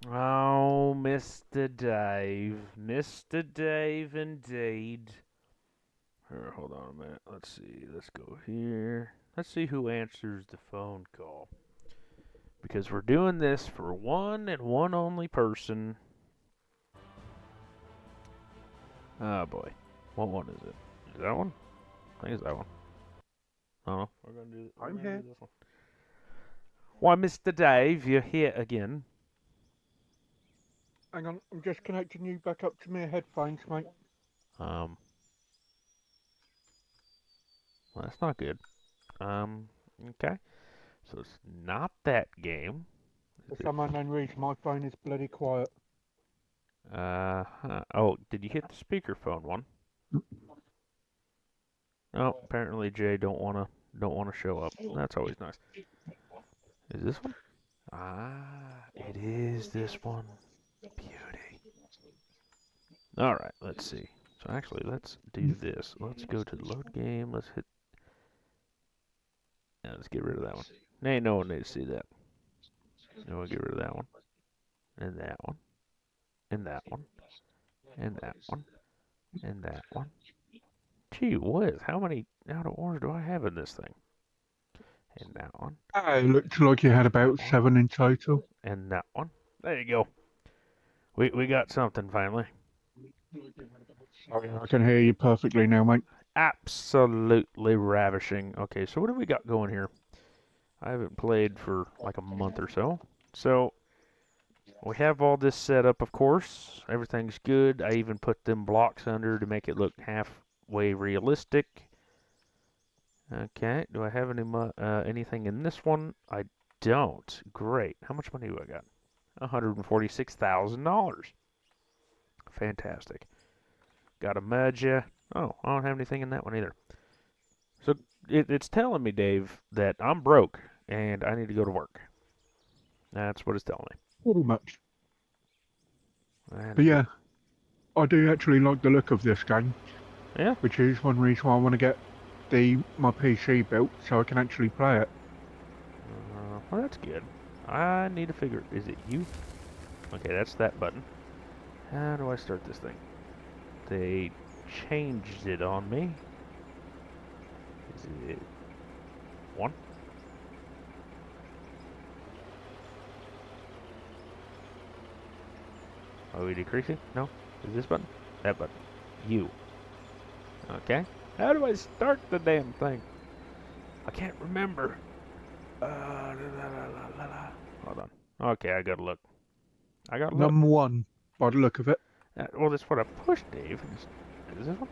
Oh, Mr. Dave. Mr. Dave, indeed. Here, hold on a minute. Let's see. Let's go here. Let's see who answers the phone call. Because we're doing this for one and one only person. Oh, boy. What one is it? Is that one? I think it's that one. Oh, we're going to do, I'm here. this one. Why, Mr. Dave, you're here again. Hang on, I'm just connecting you back up to my headphones, mate. Well, that's not good. Okay. So it's not that game. For Is it? some unknown reason, my phone is bloody quiet. Oh, did you hit the speakerphone one? Oh, apparently Jay don't wanna show up. That's always nice. Is this one? Ah, it is this one. Beauty. All right, let's see. So actually, let's do this. Let's go to the load game. Let's hit. Yeah, let's get rid of that one. Ain't no one needs to see that. No, we'll get rid of that one, and that one, and that one, and that one, and that one. Gee whiz, how many out of orange do I have in this thing? And that one, It looked like you had about one, 7 in total. and that one. There you go. We got something finally. Sorry, I can hear you perfectly now, mate. Absolutely ravishing. Okay, so what do we got going here? I haven't played for like a month or so. So we have all this set up, of course. Everything's good. I even put them blocks under to make it look halfway realistic. Okay, do I have anything in this one? I don't. Great. How much money do I got? $146,000. Fantastic. Got a merger. Oh, I don't have anything in that one either. So it's telling me, Dave, that I'm broke and I need to go to work. That's what it's telling me. Pretty much. That But is what. yeah, I do actually like the look of this game, Yeah. which is one reason why I want to get my PC built so I can actually play it. Well, that's good. I need to figure. Is it you? Okay, that's that button. How do I start this thing? They changed it on me. Is it one? Are we decreasing? No. Is this button? That button. You. Okay. How do I start the damn thing? I can't remember. Hold on. Okay, I gotta look. I gotta look. Number one, by the look of it. Well, that's what I pushed, Dave. Is this one?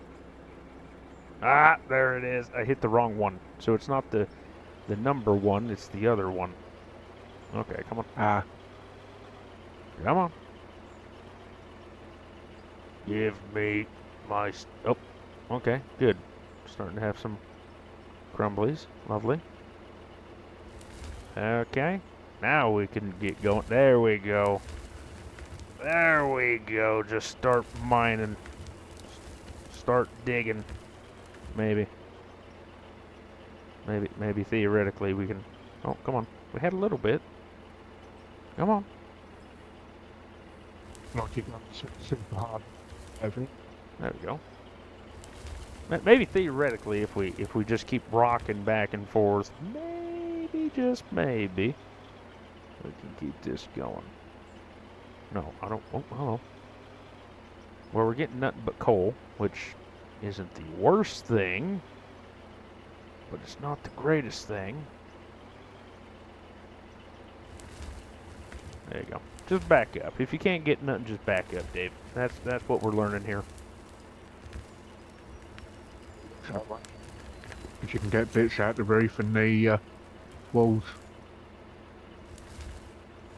Ah, there it is. I hit the wrong one. So it's not the number one, it's the other one. Okay, come on. Ah, Come on. Give me my... Oh, okay, good. Starting to have some crumblies. Lovely. Okay. Now we can get going. There we go. There we go. Just start mining. Start digging. Maybe. Maybe theoretically we can... Oh, come on. We had a little bit. Come on. like it got super hard. Over it. There we go. Maybe theoretically, if we just keep rocking back and forth, maybe, just maybe, we can keep this going. No, I don't. Oh, hello. Well, we're getting nothing but coal, which isn't the worst thing, but it's not the greatest thing. There you go. Just back up. If you can't get nothing, just back up, Dave. That's what we're learning here. So, but you can get bits out the roof and the walls.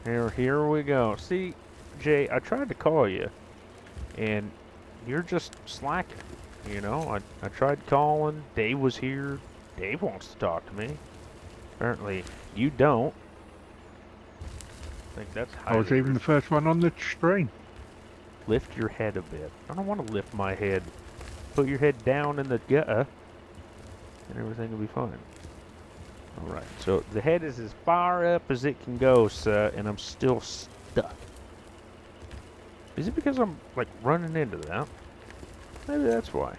Here we go. See, Jay, I tried to call you, and you're just slacking. You know, I tried calling. Dave was here. Dave wants to talk to me. Apparently, you don't. I think that's I was highly even the first one on the stream. Lift your head a bit. I don't want to lift my head. Put your head down in the gutter, and everything will be fine. All right, so the head is as far up as it can go, sir, and I'm still stuck. Is it because I'm, like, running into that? Maybe that's why.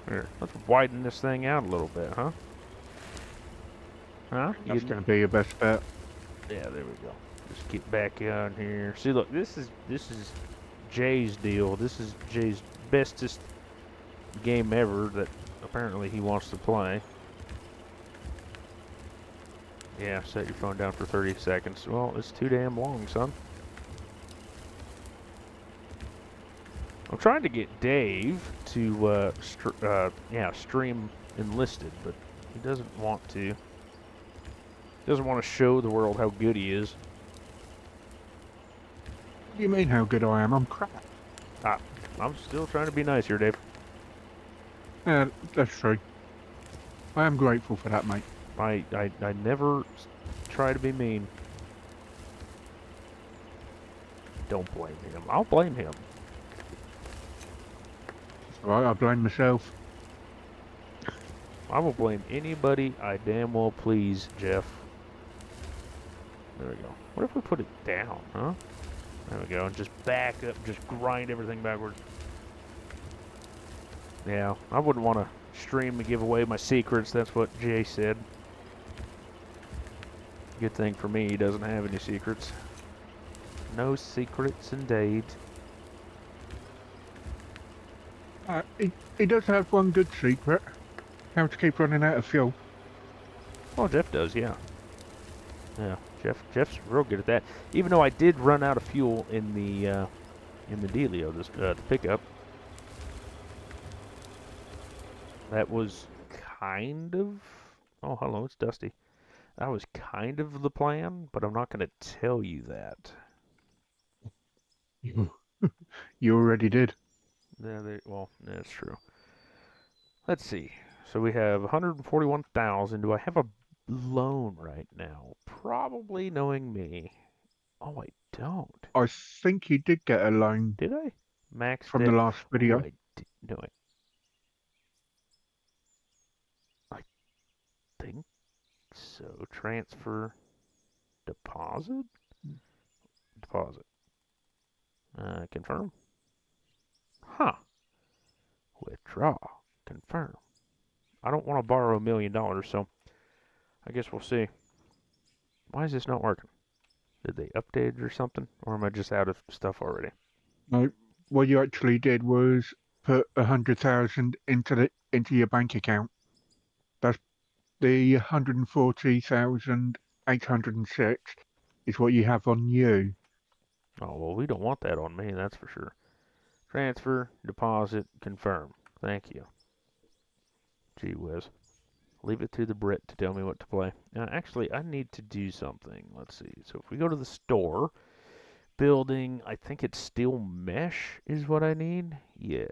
Here, let's widen this thing out a little bit, huh? Huh? That's going to be your best bet. Yeah, there we go. Just get back on here. See, look, this is Jay's deal. This is Jay's bestest game ever that apparently he wants to play. Yeah, set your phone down for 30 seconds. Well, it's too damn long, son. I'm trying to get Dave to stream enlisted, but he doesn't want to. He doesn't want to show the world how good he is. What do you mean how good I am? I'm crap. I'm still trying to be nice here, Dave. Yeah, that's true. I am grateful for that, mate. I never try to be mean. Don't blame him. I'll blame him. Alright, I blame myself. I will blame anybody I damn well please, Jeff. There we go. What if we put it down, huh? There we go. And just back up, just grind everything backwards. Yeah, I wouldn't want to stream to give away my secrets. That's what Jay said. Good thing for me, he doesn't have any secrets. No secrets indeed. He does have one good secret. How to keep running out of fuel. Well, Jeff does, yeah. Yeah, Jeff's real good at that. Even though I did run out of fuel in the dealio, the pickup. That was kind of... Oh, hello, it's Dusty. That was kind of the plan, but I'm not going to tell you that. You already did. Yeah, well, that's true. Let's see. So we have 141,000. Do I have a loan right now? Probably, knowing me. Oh, I don't. I think you did get a loan Did I? Max from debt. the last video. Oh, I did. No, I think so. Transfer. Deposit? Deposit. Confirm. Huh. Withdraw. Confirm. I don't want to borrow $1 million, so I guess we'll see. Why is this not working? Did they update it or something? Or am I just out of stuff already? No, what you actually did was put 100,000 into your bank account. That's the 140,806 is what you have on you. Oh, well, we don't want that on me, that's for sure. Transfer, deposit, confirm. Thank you. Gee whiz. Leave it to the Brit to tell me what to play. Now, actually, I need to do something. Let's see. So if we go to the store, building, I think it's steel mesh is what I need. Yeah.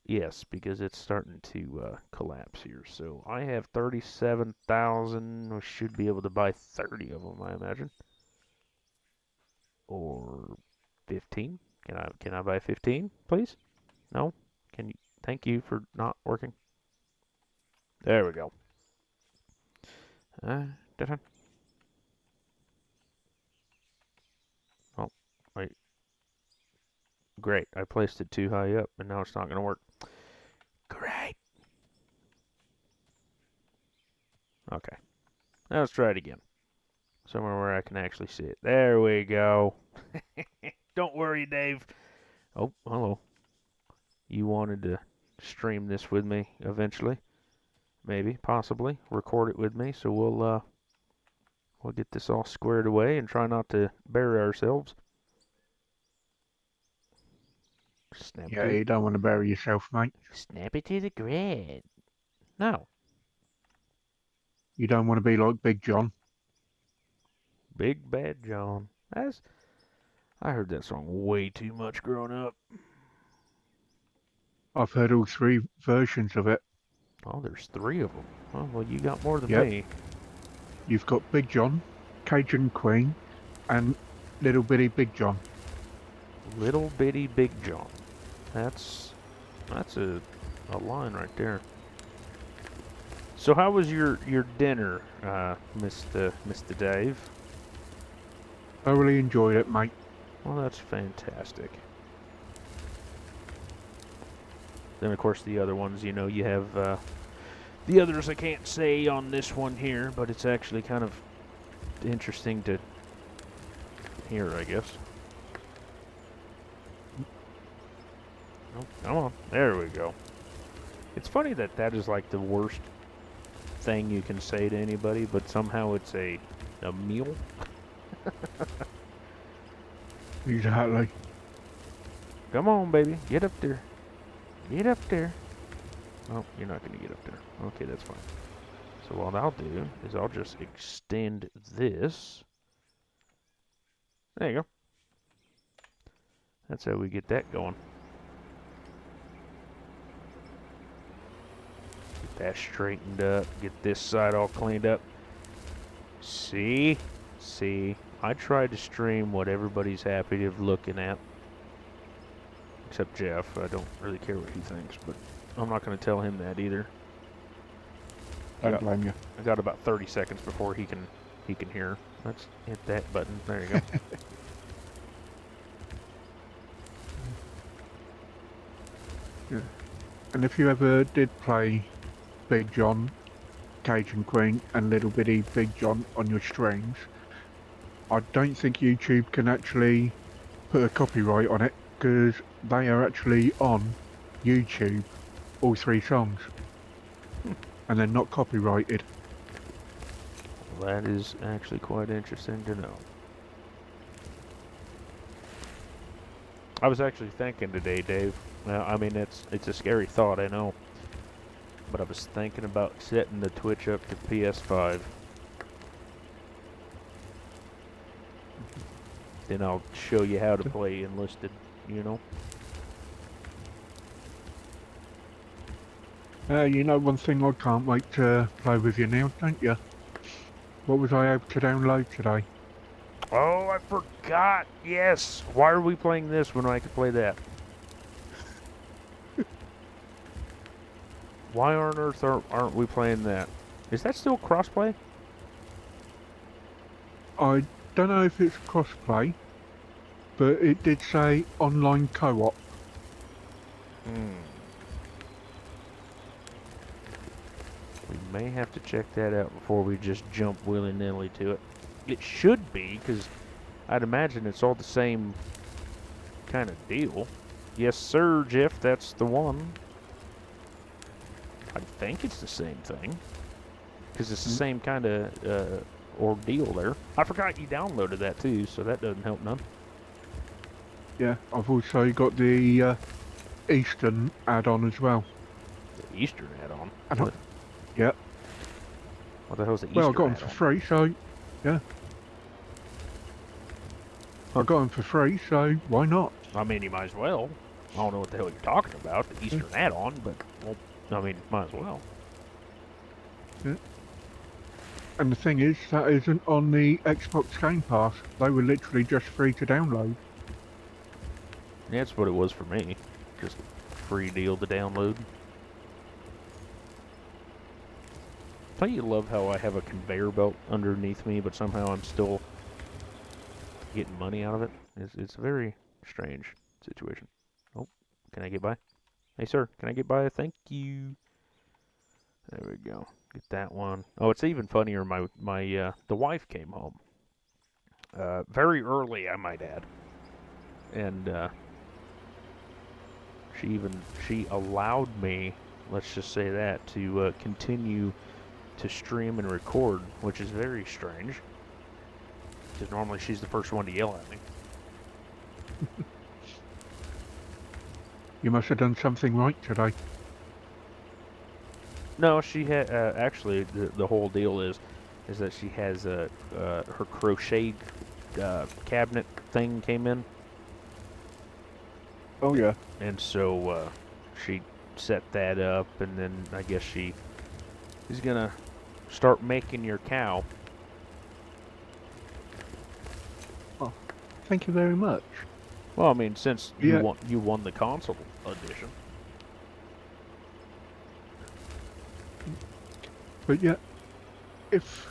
Yes, because it's starting to collapse here. So I have 37,000. We should be able to buy 30 of them, I imagine. Or 15. Can I buy 15, please? No? Can you? Thank you for not working. There we go. Different. Oh, wait. Great. I placed it too high up, and now it's not going to work. Great. Okay. Now let's try it again. Somewhere where I can actually see it. There we go. Don't worry, Dave. Oh, hello. You wanted to stream this with me eventually? Maybe, possibly. Record it with me, so we'll get this all squared away and try not to bury ourselves. Snap Yeah, you don't want to bury yourself, mate. Snap it to the grid. No. You don't want to be like Big John. Big Bad John. I heard that song way too much growing up. I've heard all three versions of it. Oh, there's 3 of them. Oh, well, you got more than Yep. me. You've got Big John, Cajun Queen, and Little Bitty Big John. Little Bitty Big John. That's a line right there. So how was your dinner, Mr. Dave? I really enjoyed it, mate. Well, that's fantastic. Then, of course, the other ones, you know, you have the others I can't say on this one here, but it's actually kind of interesting to hear, I guess. Oh, come on. There we go. It's funny that that is like the worst thing you can say to anybody, but somehow it's a meal. Exactly. Come on, baby. Get up there. Get up there. Oh, you're not going to get up there. Okay, that's fine. So what I'll do is I'll just extend this. There you go. That's how we get that going. Get that straightened up. Get this side all cleaned up. See? See? I tried to stream what everybody's happy to looking at. Except Jeff. I don't really care what he thinks, but I'm not going to tell him that either. Don't blame you. I got about 30 seconds before he can hear. Let's hit that button. There you go. Yeah. And if you ever did play Big John, Cajun Queen, and Little Bitty Big John on your streams, I don't think YouTube can actually put a copyright on it, because they are actually on YouTube, all three songs, and they're not copyrighted. Well, that is actually quite interesting to know. I was actually thinking today, Dave. I mean, it's a scary thought, I know. But I was thinking about setting the Twitch up to PS5. Then I'll show you how to play Enlisted, you know? You know one thing I can't wait to play with you now, don't you? What was I able to download today? Oh, I forgot! Yes! Why are we playing this when I could play that? Why on earth aren't we playing that? Is that still crossplay? I don't know if it's crossplay, but it did say online co-op. We may have to check that out before we just jump willy-nilly to it. It should be, because I'd imagine it's all the same kind of deal. Yes, sir, Jeff, that's the one. I think it's the same thing, because it's the same kind of ordeal there. I forgot you downloaded that too, so that doesn't help none. Yeah, I've also got the Eastern add-on as well. The Eastern add-on? Yeah. What the hell's the Eastern Well, I got them add-on? for free, so yeah. I got them for free, so why not? I mean, you might as well. I don't know what the hell you're talking about, the Eastern add-on, but, well, I mean, might as well. Yeah. And the thing is, that isn't on the Xbox Game Pass. They were literally just free to download. Yeah, that's what it was for me. Just free deal to download. Don't you love how I have a conveyor belt underneath me, but somehow I'm still getting money out of it? It's a very strange situation. Oh, can I get by? Hey, sir, can I get by? Thank you. There we go. Get that one. Oh, it's even funnier. The wife came home very early, I might add, and she allowed me, let's just say that, to continue to stream and record, which is very strange, because normally she's the first one to yell at me. You must have done something right today. No, she had actually the whole deal is that she has her crochet cabinet thing came in, Oh yeah. and so she set that up, and then I guess she's gonna start making your cow. Oh, thank you very much. Well, I mean, since Yeah. you won the console edition. But yeah, if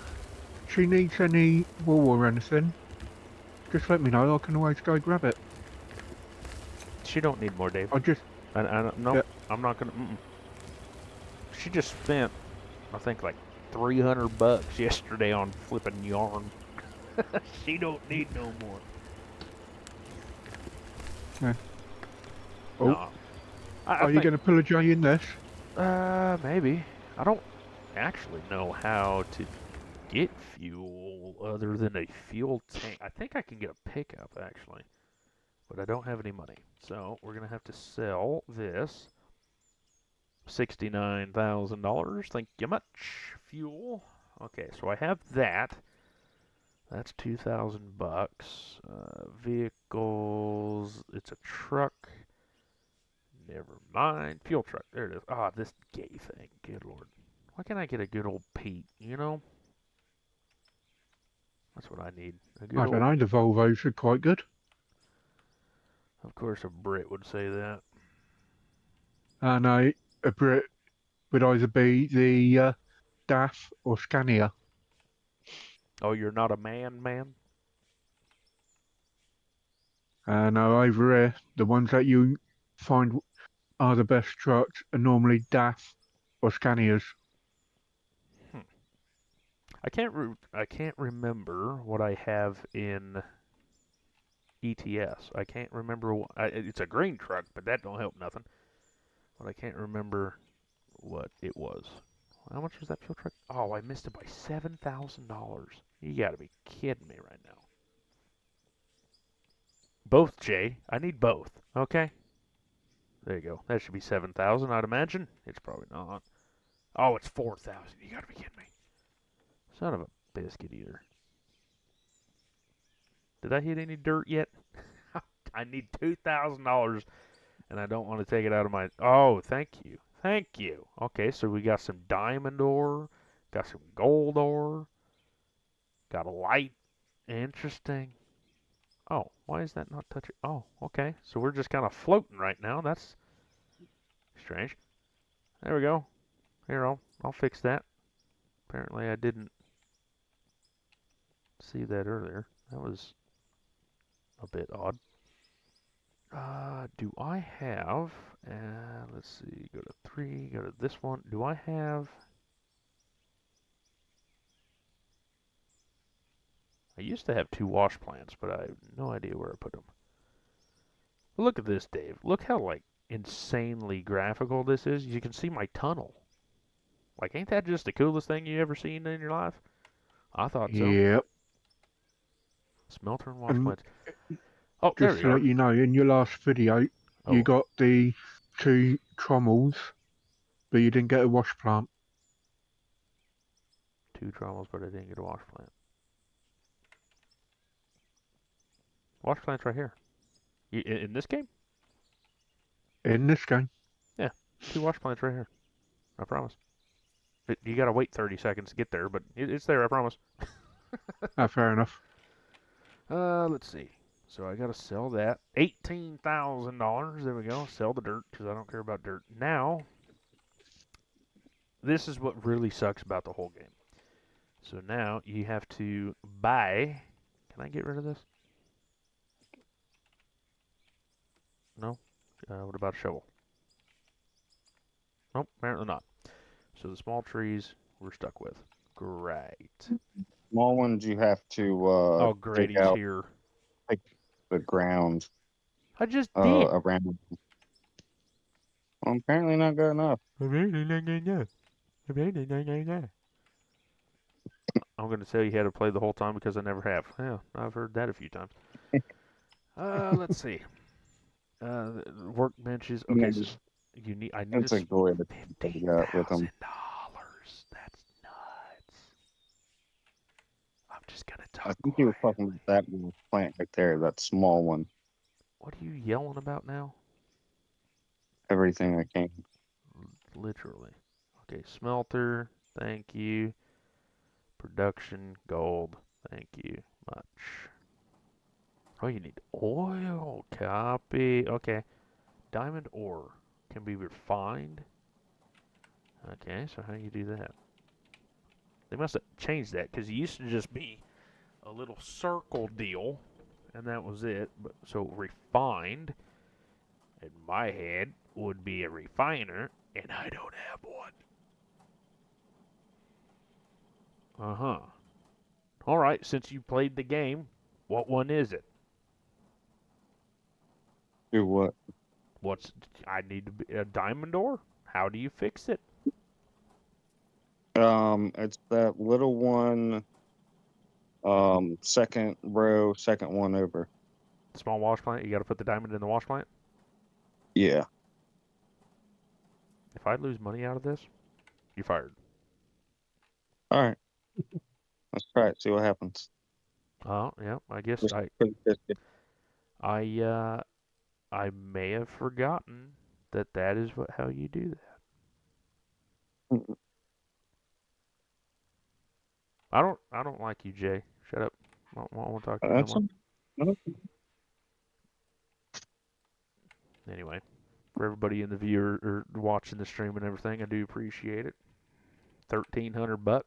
she needs any wool or anything, just let me know. I can always go grab it. She don't need more, Dave. I just Nope, yeah. I'm not gonna. She just spent, I think, like $300 yesterday on flipping yarn. She don't need no more. Yeah. Oh, No, I are you think. going to pull a J in this? Maybe. I don't actually know how to get fuel other than a fuel tank. I think I can get a pickup actually, but I don't have any money. So we're gonna have to sell this. $69,000. Thank you much. Fuel. Okay, so I have that. That's $2,000. Vehicles. It's a truck. Never mind. Fuel truck. There it is. Ah, this gay thing. Good lord. Why can't I get a good old Pete? You know? That's what I need. A good I don't old. know. The Volvos are quite good. Of course, a Brit would say that. And a Brit would either be the DAF or Scania. Oh, you're not a man, man? And over here, the ones that you find are the best trucks are normally DAF or Scanias. Hmm. I can't remember what I have in ETS. I can't remember what. It's a green truck, but that don't help nothing. But I can't remember what it was. How much was that fuel truck? Oh, I missed it by $7,000. You gotta be kidding me right now. Both, Jay. I need both. Okay. There you go. That should be 7,000, I'd imagine. It's probably not. Oh, it's 4,000. You gotta be kidding me. Son of a biscuit eater. Did I hit any dirt yet? I need $2,000 and I don't want to take it out of my. Oh, thank you. Thank you. Okay, so we got some diamond ore, got some gold ore, got a light. Interesting. Oh, why is that not touching? Oh, okay. So we're just kind of floating right now. That's strange. There we go. Here, I'll fix that. Apparently I didn't see that earlier. That was a bit odd. Do I have, let's see, go to 3, go to this one. Do I have, I used to have 2 wash plants, but I have no idea where I put them. But look at this, Dave. Look how, like, insanely graphical this is. You can see my tunnel. Like, ain't that just the coolest thing you ever seen in your life? I thought so. Yep. Smelter and wash And plants. Oh, there just we to let are. you know, in your last video, you Oh, got the 2 trommels, but you didn't get a wash plant. 2 trommels, but I didn't get a wash plant. Wash plant's right here. In this game? In this game. Yeah, 2 wash plants right here. I promise. You gotta wait 30 seconds to get there, but it's there, I promise. Fair enough. Let's see. So I gotta sell that. $18,000. There we go. Sell the dirt, because I don't care about dirt. Now, this is what really sucks about the whole game. So now you have to buy. Can I get rid of this? No? What about a shovel? Nope, apparently not. So the small trees we're stuck with. Great. Small ones you have to Oh, great, dig he's out here. like the ground I just did. around. Well, apparently not good enough. I'm going to tell you how to play the whole time because I never have. Yeah, I've heard that a few times. Let's see. Workbenches. You Okay, know, so I need it's a goy that you got with them. $15,000. That's nuts. I'm just gonna I talk think you were talking quietly. about that little plant right there, that small one. What are you yelling about now? Everything I can. Literally. Okay, smelter. Thank you. Production gold. Thank you much. Oh, you need oil. Copy. Okay. Diamond ore can be refined. Okay, so how do you do that? They must have changed that because it used to just be a little circle deal, and that was it. But so refined, in my head, would be a refiner, and I don't have one. Uh-huh. All right, since you played the game, what one is it? Do what? I need to be a diamond ore? How do you fix it? It's that little one, second row, second one over. Small wash plant, you got to put the diamond in the wash plant? Yeah. If I lose money out of this, you're fired. All right. Let's try it. See what happens. Oh, yeah, I guess Just pretty risky. I may have forgotten that is how you do that. Mm, I don't like you, Jay. Shut up. I don't want to talk to you no That's more. no. Anyway, for everybody in the viewer or watching the stream and everything, I do appreciate it. $1,300.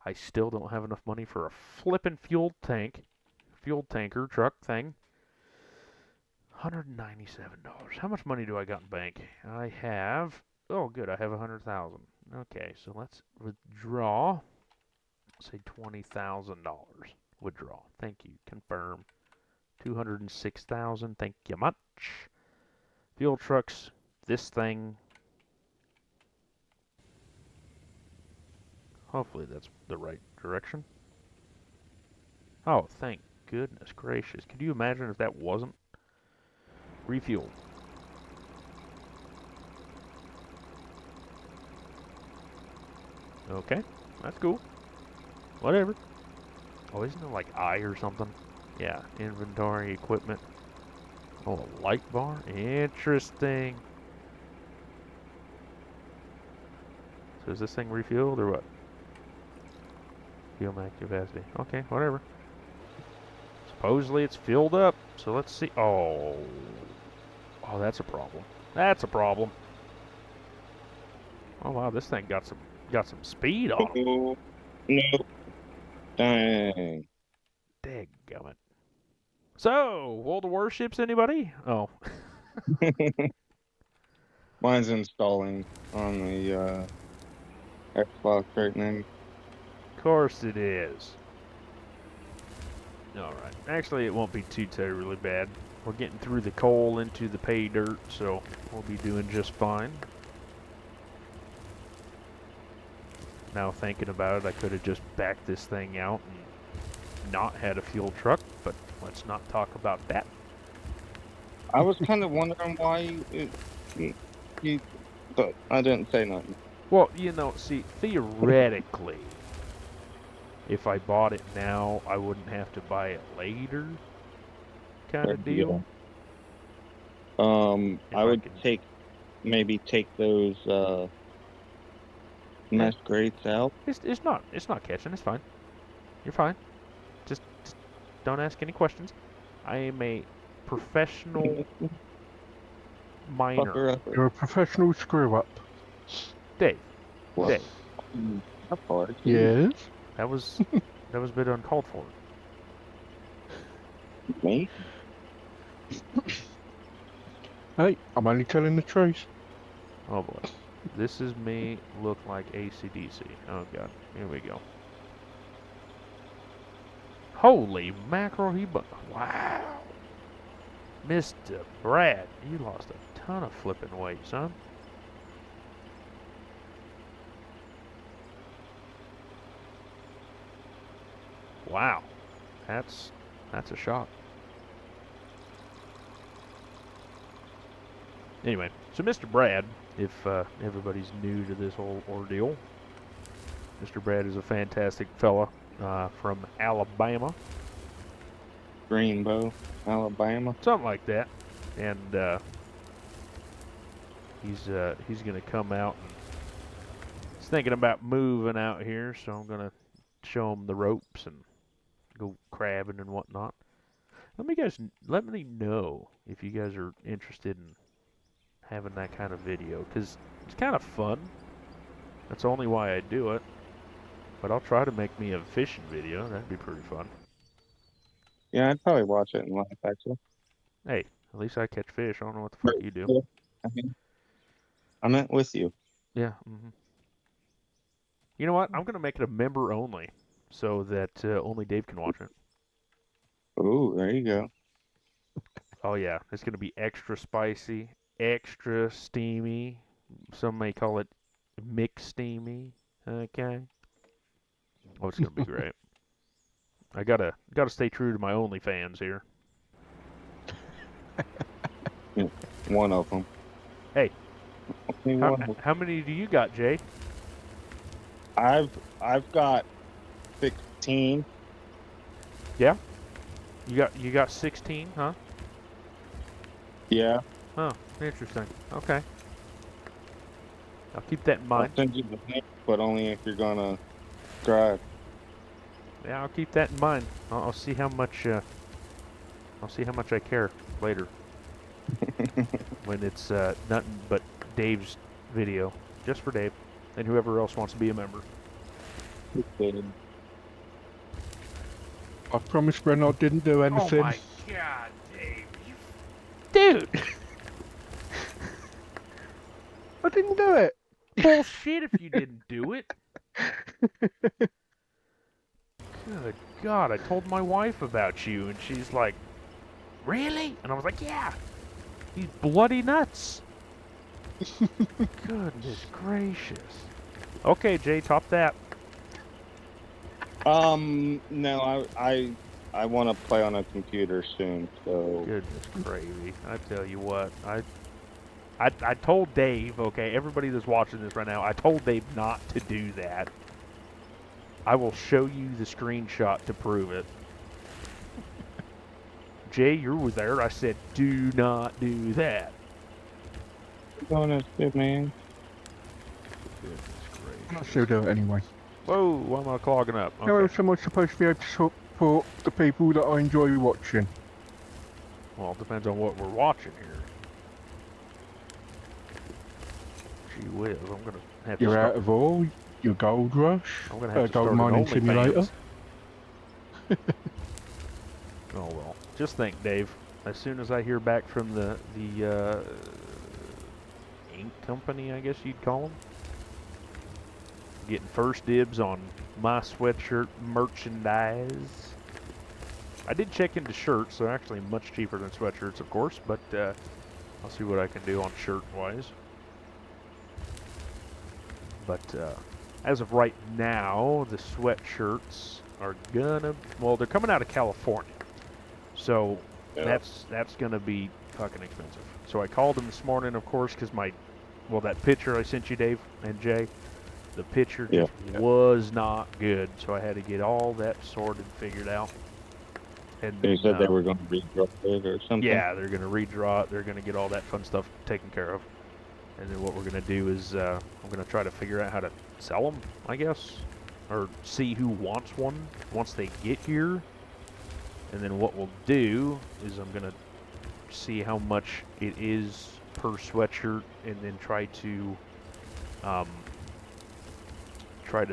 I still don't have enough money for a flippin' fuel tanker truck thing. $197. How much money do I got in bank? I have. Oh, good. I have 100,000. Okay, so let's withdraw. Say $20,000. Withdraw. Thank you. Confirm. 206,000. Thank you much. Fuel trucks. This thing. Hopefully that's the right direction. Oh, thank goodness gracious. Could you imagine if that wasn't? Refuel. Okay, that's cool. Whatever. Oh, isn't it like I or something? Yeah, inventory, equipment. Oh, a light bar? Interesting. So is this thing refueled or what? Fuel max capacity. Okay, whatever. Supposedly it's filled up, so let's see. Oh. Oh, that's a problem. That's a problem. Oh wow, this thing got some speed on it. Oh, no. Dang. Dadgummit. So, World of Warships, anybody? Oh. Mine's installing on the Xbox right now. Of course it is. Alright. Actually, it won't be too terribly bad. We're getting through the coal into the pay dirt, so we'll be doing just fine. Now thinking about it, I could have just backed this thing out and not had a fuel truck, but let's not talk about that. I was kind of wondering why you, but I didn't say nothing. Well, see, theoretically, if I bought it now, I wouldn't have to buy it later, kind of deal. If I would can- maybe take those mesh grates out. It's not catching. It's fine. You're fine. Just don't ask any questions. I am a professional miner. Fucker up. You're a professional screw up. Dave, Well, Dave, how far? Yes. that was a bit uncalled for. Me? Hey, I'm only telling the truth. Oh boy, this is me look like AC/DC. Oh god, here we go. Holy mackerel, wow. Mr. Brad, you lost a ton of flipping weight, son. Wow, that's a shock. Anyway, so Mr. Brad, if everybody's new to this whole ordeal, Mr. Brad is a fantastic fella from Alabama. Greenbow, Alabama. Something like that. And he's gonna come out and he's thinking about moving out here, so I'm gonna show him the ropes and go crabbing and whatnot. Let me know if you guys are interested in having that kind of video, because it's kind of fun. That's only why I do it. But I'll try to make me a fishing video. That'd be pretty fun. Yeah, I'd probably watch it and laugh actually. Hey, at least I catch fish. I don't know what the But fuck you do. yeah, I mean, I meant with you. Yeah. You know what? I'm gonna make it a member only, so that only Dave can watch it. Ooh, there you go. Oh yeah, it's gonna be extra spicy, extra steamy. Some may call it mixed steamy. Okay. Oh, it's gonna be great. I gotta stay true to my OnlyFans here. Yeah, one of them. Hey, Only how one of 'em. how many do you got, Jay? I've got 16. Yeah, you got 16, huh? Yeah, Huh, interesting. Okay, I'll keep that in I'll mind. send you the link, but only if you're gonna subscribe. Yeah, I'll keep that in mind. I'll see how much I'll see how much I care later when it's nothing but Dave's video, just for Dave and whoever else wants to be a member. I promised when I didn't do anything. Oh my God, Dave, dude! I didn't do it. Bullshit if you didn't do it. Good God, I told my wife about you, and she's like, really? And I was like, yeah. He's bloody nuts. Goodness gracious. Okay, Jay, top that. No, I want to play on a computer soon, so Goodness gravy. I tell you what, I told Dave, okay, everybody that's watching this right now, I told Dave not to do that. I will show you the screenshot to prove it. Jay, you were there. I said, do not do that. going to good man. Goodness I'll gracious. still do it anyway. Whoa, why am I clogging up? How Okay. else am I supposed to be able to support the people that I enjoy watching? Well, it depends on what we're watching here. Gee whiz, I'm going to have to You're start. out of all your gold rush, I'm going to have to gold start an mining simulator. OnlyFans. Oh well, just think, Dave. As soon as I hear back from the ink company, I guess you'd call them, getting first dibs on my sweatshirt merchandise. I did check into shirts. They're actually much cheaper than sweatshirts, of course, but I'll see what I can do on shirt-wise. But as of right now, the sweatshirts are gonna, well, they're coming out of California. So Yeah. that's gonna be fucking expensive. So I called them this morning, of course, because that picture I sent you, Dave and Jay, the picture Yeah. just was not good. So I had to get all that sorted, figured out. And They then, said they were going to redraw it or something. yeah, they're gonna redraw it. They're gonna get all that fun stuff taken care of. And then what we're gonna do is I'm gonna try to figure out how to sell them, I guess, or see who wants one once they get here. And then what we'll do is I'm gonna see how much it is per sweatshirt, and then try to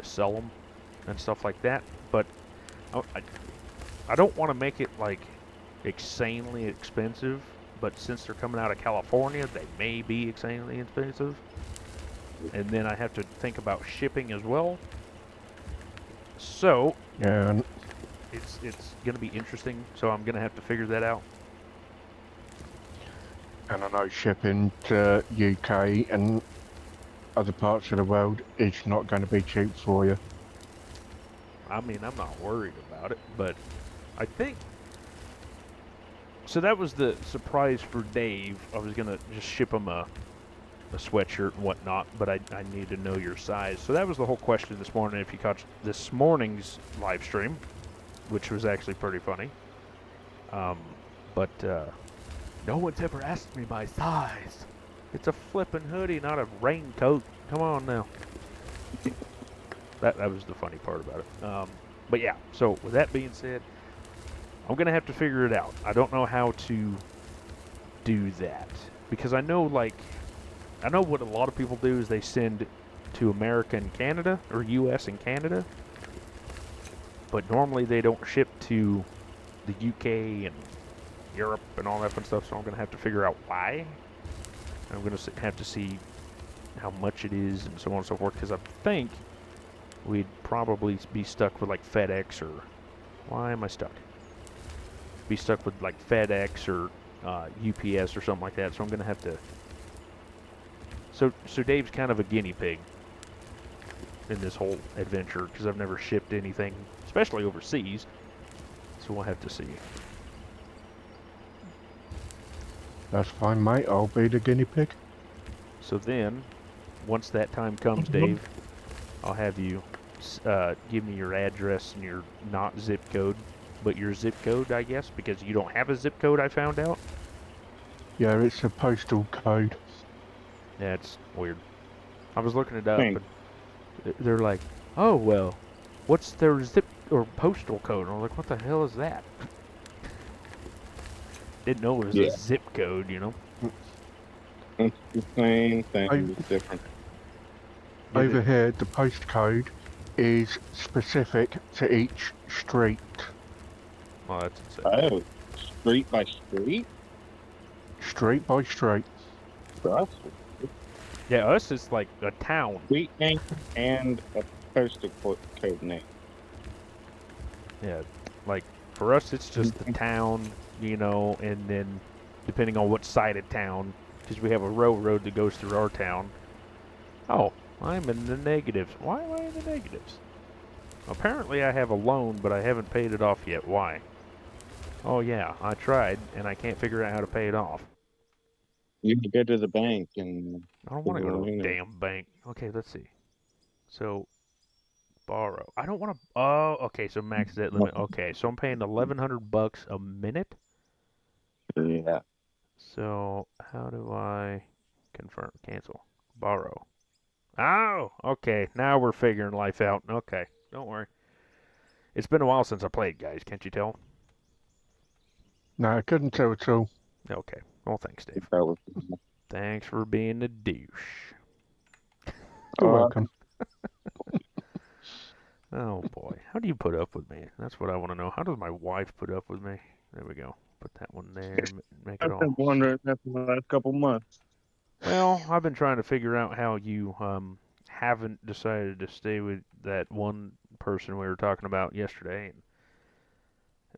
sell them and stuff like that. But I don't want to make it like insanely expensive. But since they're coming out of California, they may be insanely expensive. And then I have to think about shipping as well. So Yeah, and it's going to be interesting. So I'm going to have to figure that out. I know shipping to UK and other parts of the world is not going to be cheap for you. I mean, I'm not worried about it, but I think... So that was the surprise for Dave. I was going to just ship him a sweatshirt and whatnot, but I need to know your size. So that was the whole question this morning, if you caught this morning's live stream, which was actually pretty funny. But no one's ever asked me my size. It's a flippin' hoodie, not a raincoat. Come on now. That was the funny part about it. But yeah, so with that being said, I'm going to have to figure it out. I don't know how to do that. Because I know what a lot of people do is they send to America and Canada, or US and Canada. but normally they don't ship to the UK and Europe and all that fun stuff, so I'm going to have to figure out why. I'm going to have to see how much it is and so on and so forth, because I think we'd probably be stuck with like FedEx or... Why am I stuck? Be stuck with like FedEx or UPS or something like that, so I'm going to have to... So Dave's kind of a guinea pig in this whole adventure, because I've never shipped anything, especially overseas, so we'll have to see. That's fine, mate. I'll be the guinea pig. So then, once that time comes, Dave, I'll have you give me your address and your not zip code, but your zip code, I guess, because you don't have a zip code, I found out. Yeah, it's a postal code. That's weird. I was looking it up, Thanks. and they're like, oh, well, what's their zip or postal code? And I'm like, what the hell is that? Didn't know it was a zip code, you know? It's the same thing, I- it's different. Over here, the postcode is specific to each street. Well, that's insane. Oh, street by street? Street by street. That's Yeah, us is like a town. street name and a postal code name. Yeah, like for us, it's just the town, you know, and then depending on what side of town, because we have a railroad that goes through our town. Oh, I'm in the negatives. Why am I in the negatives? Apparently, I have a loan, but I haven't paid it off yet. Why? Oh yeah, I tried, and I can't figure out how to pay it off. You can go to the bank and I don't want to go to a you know. damn bank. Okay, let's see. So, borrow. I don't want to. Oh, okay. So max debt limit. Okay, so I'm paying $1,100 a minute. Yeah. So how do I confirm? Cancel. Borrow. Oh, okay. Now we're figuring life out. Okay, don't worry. It's been a while since I played, guys. Can't you tell? No, I couldn't tell at all. Okay. Well, thanks, Dave. That was, Thanks for being a douche. You're welcome. Oh boy, how do you put up with me? That's what I want to know. How does my wife put up with me? There we go. Put that one there. Make it I've all. been wondering that for the last couple months. Well, I've been trying to figure out how you haven't decided to stay with that one person we were talking about yesterday.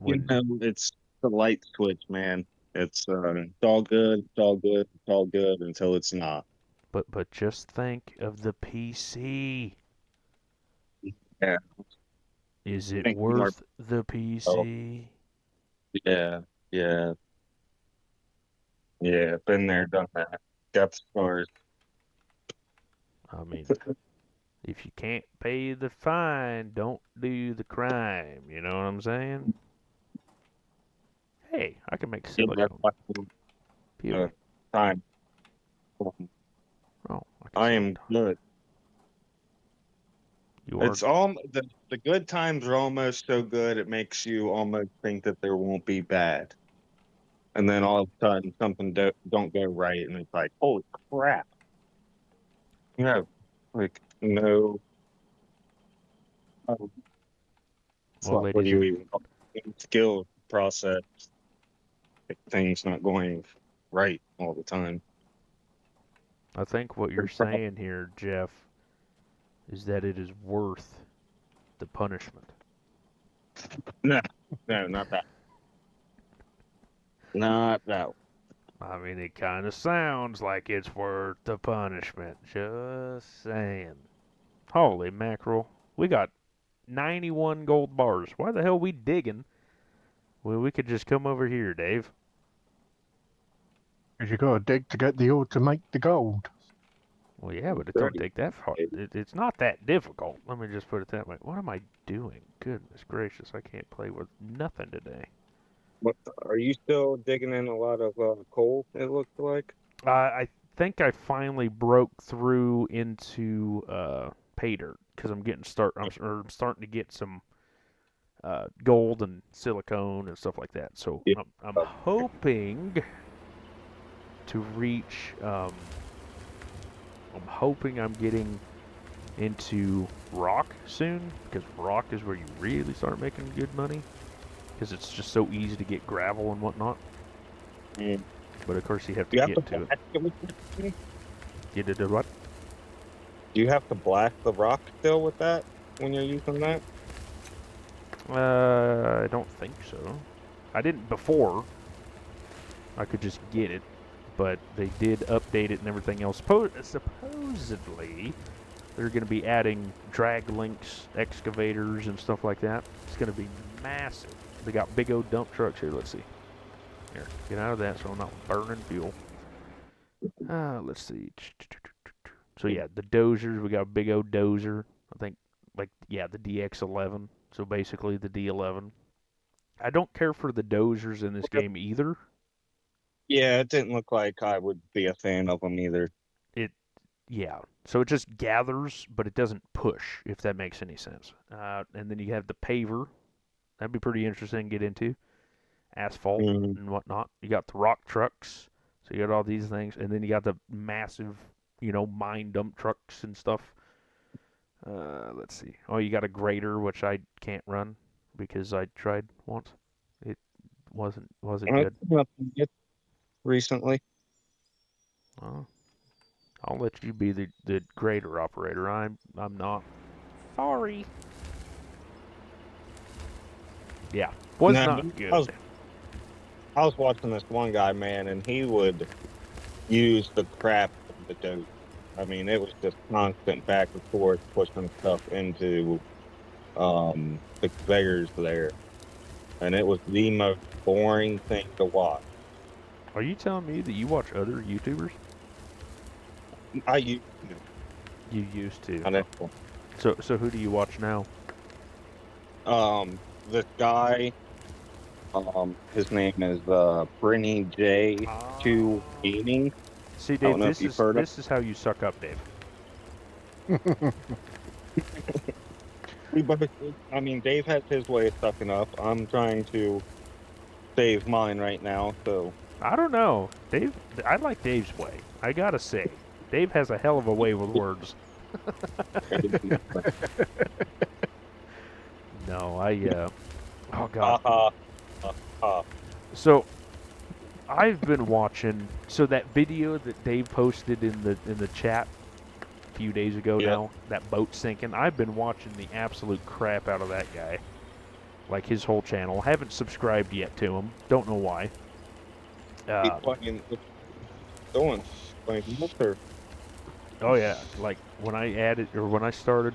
You know, it's the light switch, man. It's all good, it's all good, it's all good until it's not. But just think of the PC. Yeah. Is it Think more- worth the PC? Yeah, yeah. Yeah, been there, done that. Got the scars. I mean, if you can't pay the fine, don't do the crime. You know what I'm saying? Hey, I can make Yeah, that's silicone. why Beauty. time. Oh, I see am it. good. You are. It's all the good times are almost so good it makes you almost think that there won't be bad. And then all of a sudden something don't go right and it's like, holy crap. You have like no it's Well, like, what do ladies, you even call it? Skill process if things not going right all the time. I think what you're saying here, Jeff, is that it is worth the punishment. No, not that. Not that. I mean, it kind of sounds like it's worth the punishment. Just saying. Holy mackerel. We got 91 gold bars. Why the hell are we digging? Well, we could just come over here, Dave. Because you got to dig to get the ore to make the gold. Well, yeah, but it don't take that far. It's not that difficult. Let me just put it that way. What am I doing? Goodness gracious, I can't play with nothing today. What are you still digging in a lot of coal? It looks like. I think I finally broke through into pay dirt because I'm starting to get some gold and silicone and stuff like that. So Yeah. I'm hoping to reach. I'm hoping I'm getting into rock soon, because rock is where you really start making good money, because it's just so easy to get gravel and whatnot. Mm. But of course you have to You have get to to it. black it with that thing? Get it to what? Do you have to black the rock still with that when you're using that? I don't think so. I didn't before. I could just get it, but they did update it and everything else. Supposedly, they're going to be adding drag links, excavators, and stuff like that. It's going to be massive. They got big old dump trucks here. Let's see. Here, get out of that so I'm not burning fuel. Let's see. So yeah, the dozers. We got a big old dozer. I think, like, yeah, the DX11. So basically the D11. I don't care for the dozers in this game either. Yeah, it didn't look like I would be a fan of them either. Yeah, so it just gathers, but it doesn't push, if that makes any sense. And then you have the paver. That'd be pretty interesting to get into. Asphalt Mm. and whatnot. You got the rock trucks. So you got all these things. And then you got the massive, mine dump trucks and stuff. Let's see. Oh, you got a grader, which I can't run because I tried once. It wasn't good. Recently. Well, I'll let you be the grader operator. I'm not. Sorry. Yeah, was No, not good. I was watching this one guy, man, and he would use the crap of the dope. I mean, it was just constant back and forth pushing stuff into the conveyors there, and it was the most boring thing to watch. Are you telling me that you watch other YouTubers? I used to. You used to. I know. So who do you watch now? This guy, his name is Brinny J2 Gaming. See, I don't Dave, know if this you've is heard of. this is how you suck up, Dave. We both, I mean, Dave has his way of sucking up. I'm trying to save mine right now, so I don't know, Dave. I like Dave's way. I gotta say, Dave has a hell of a way with words. No, oh God. uh, uh, So I've been watching. So that video that Dave posted in the chat a few days ago yeah. now, that boat sinking. I've been watching the absolute crap out of that guy. Like his whole channel. Haven't subscribed yet to him. Don't know why. He's playing, doing, playing Mr. Oh yeah, like when I started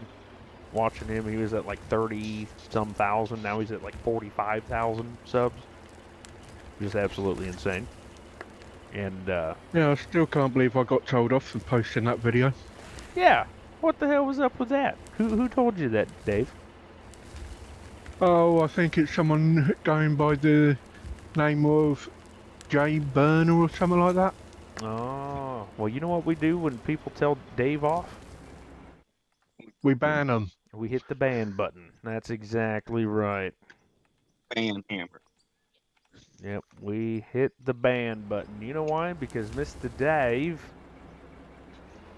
watching him, he was at like 30 some thousand. Now he's at like 45,000 subs. Just absolutely insane. And Yeah, I still can't believe I got told off for posting that video. yeah, what the hell was up with that? Who told you that, Dave? Oh, I think it's someone going by the name of Jay Burner or something like that. Oh, well, you know what we do when people tell Dave off? We ban them. We hit the ban button. That's exactly right. Fan Hammer. Yep, we hit the ban button. You know why? Because Mr. Dave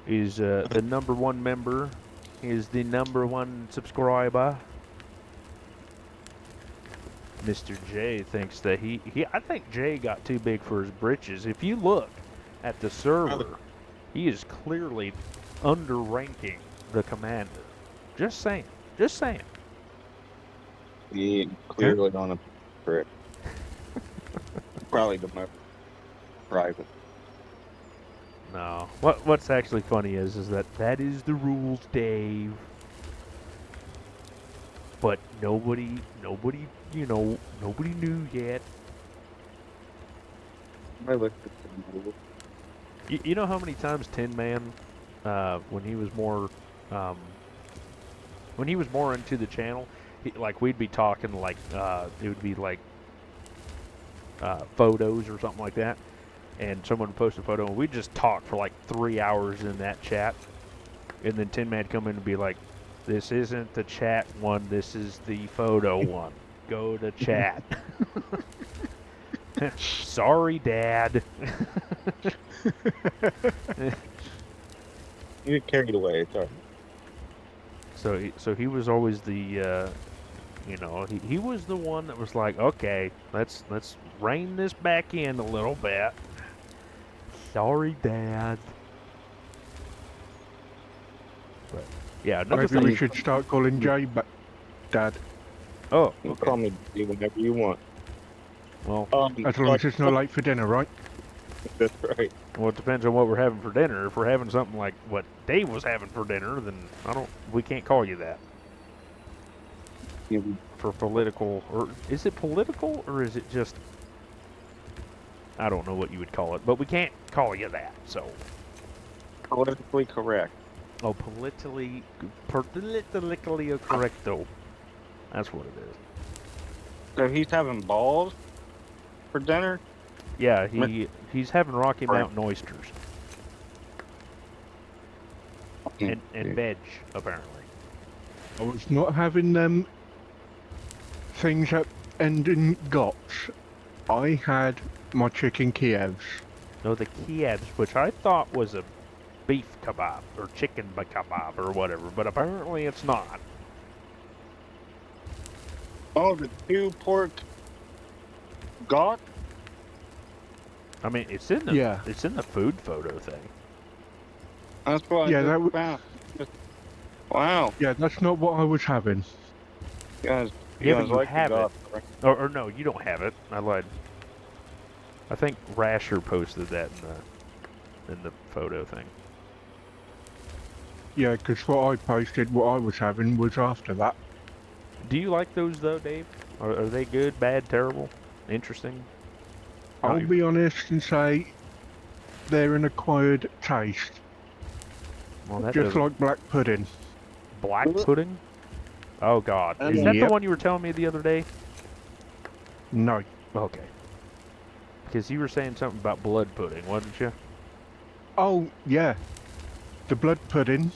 is the #1 member, is the #1 subscriber. Mr. J thinks that I think Jay got too big for his britches. If you look at the server, he is clearly underranking the commander. Just saying. Just saying. Yeah, clearly on a trip. Probably the most private. No. What's actually funny is that is the rules, Dave. But nobody nobody knew yet. I looked at the rules. You know how many times Tin Man, when he was more into the channel, like we'd be talking like it would be like photos or something like that, and someone would post a photo and we'd just talk for like 3 hours in that chat, and then Tin Man come in and be like, "This isn't the chat one, this is the photo one. Go to chat." Sorry, Dad. You get carried away, sorry. So he was always the, you know, he was the one that was like, okay, let's rein this back in a little bit. Sorry, Dad. But yeah, another Maybe we thing. should start calling Jay Dad, Oh, You okay. call me Daddy whenever you want. Well, as long as it's not late for dinner, right? That's right. well, it depends on what we're having for dinner. If we're having something like what Dave was having for dinner, then we can't call you that. You For political, or is it political, or is it just, I don't know what you would call it, but we can't call you that, so. politically correct. Oh, politically correcto. That's what it is. So he's having balls for dinner? Yeah, he's having Rocky Right. Mountain oysters. And veg, apparently. I was not having them things that end in gots. I had my chicken Kievs. No, the Kievs, which I thought was a beef kebab or chicken kebab or whatever, but apparently it's not. Oh, the 2 pork got? I mean, it's in the food photo thing. That's what Yeah, I that just found. Wow. Yeah, that's not what I was having. You guys, Yeah, but guys you like have the it. got, right? Or no, you don't have it. I lied. I think Rasher posted that in the photo thing. Yeah, because what I posted, what I was having, was after that. Do you like those though, Dave? Are they good, bad, terrible, interesting? I'll you- be honest and say they're an acquired taste, Well, that just doesn't- like black pudding. black pudding. Oh God, is that the Yep. one you were telling me the other day? No. Okay. Because you were saying something about blood pudding, wasn't you? Oh, yeah. The blood pudding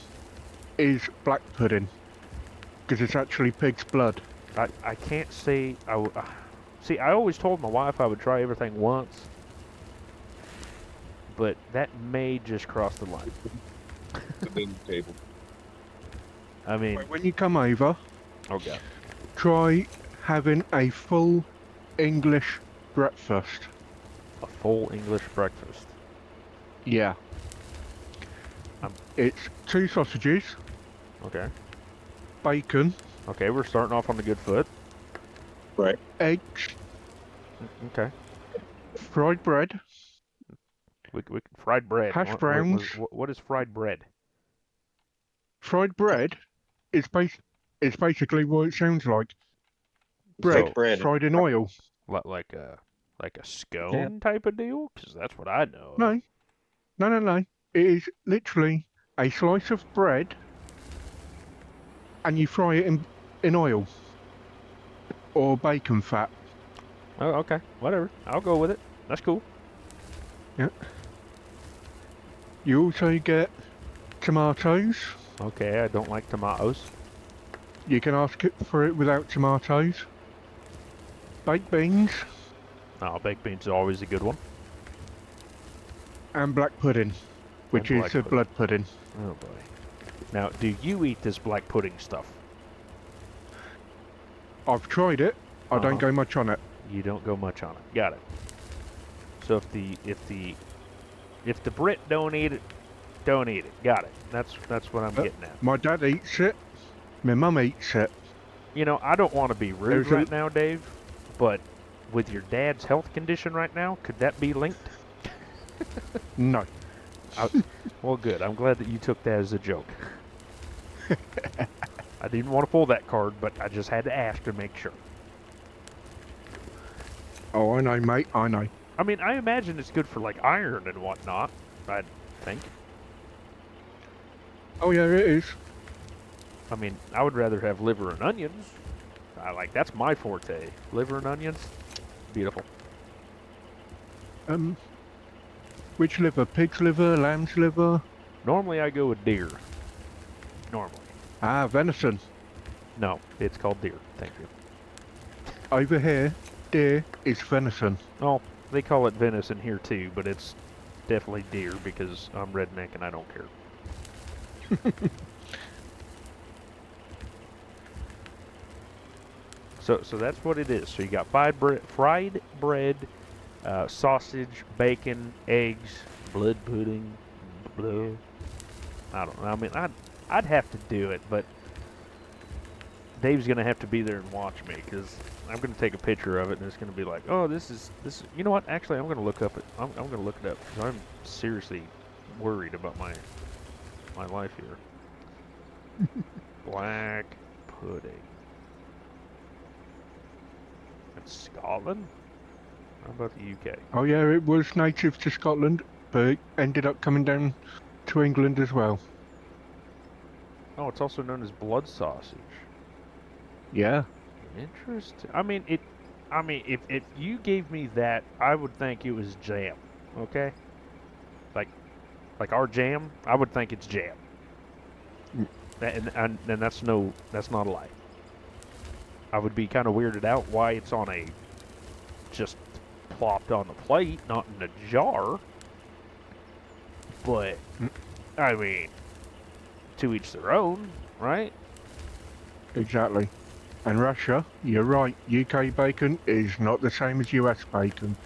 is black pudding, because it's actually pig's blood. I can't say see, I always told my wife I would try everything once, but that may just cross the line. The big table. I mean, When you come over, oh God. try having a full English breakfast. A full English breakfast. Yeah. It's 2 sausages, Okay. bacon, Okay, we're starting off on the good foot. Right. eggs, Okay. fried bread, We fried bread. Hash browns. What is fried bread? Fried bread is basically what it sounds like. Bread, So- bread. fried in oil. Like a scone type of deal? Because that's what I know. No. No. It is literally a slice of bread and you fry it in oil or bacon fat. Oh, okay. Whatever. I'll go with it. That's cool. You also get tomatoes. Okay, I don't like tomatoes. You can ask it for it without tomatoes. Baked beans Oh, baked beans is always a good one. and black pudding, which And is black the pudding. blood pudding. Oh boy. Now, do you eat this black pudding stuff? I've tried it. I don't Uh-huh. go much on it. You don't go much on it. Got it. So if the Brit don't eat it, don't eat it. Got it. That's what I'm getting at. My dad eats it. My mum eats it. You know, I don't want to be rude There's a- right now, Dave, but with your dad's health condition right now, could that be linked? No. Well, good. I'm glad that you took that as a joke. I didn't want to pull that card, but I just had to ask to make sure. Oh, I know, mate. I know. I mean, I imagine it's good for like iron and whatnot. I think. Oh yeah, it is. I mean, I would rather have liver and onions. That's my forte. Liver and onions, beautiful. Which liver? Pig's liver? Lamb's liver? Normally, I go with deer. Normally, Ah, venison. no, it's called deer. Thank you. Over here, deer is venison. Oh, they call it venison here too, but it's definitely deer because I'm redneck and I don't care. So that's what it is. So you got fried bread, sausage, bacon, eggs, blood pudding, blah. I don't know. I mean, I'd have to do it, but Dave's gonna have to be there and watch me because I'm gonna take a picture of it and it's gonna be like, oh, this is. You know what? Actually, I'm gonna look up it. I'm gonna look it up because I'm seriously worried about my life here. Black pudding. It's Scotland? How about the UK? Oh yeah, it was native to Scotland, but ended up coming down to England as well. Oh, it's also known as blood sausage. Yeah. Interesting. I mean, if you gave me that, I would think it was jam. Okay. Like our jam, I would think it's jam. Mm. And that's not a lie. I would be kind of weirded out why it's on a just plopped on the plate, not in a jar. But I mean, to each their own, right? Exactly. And Russia, you're right, UK bacon is not the same as US bacon.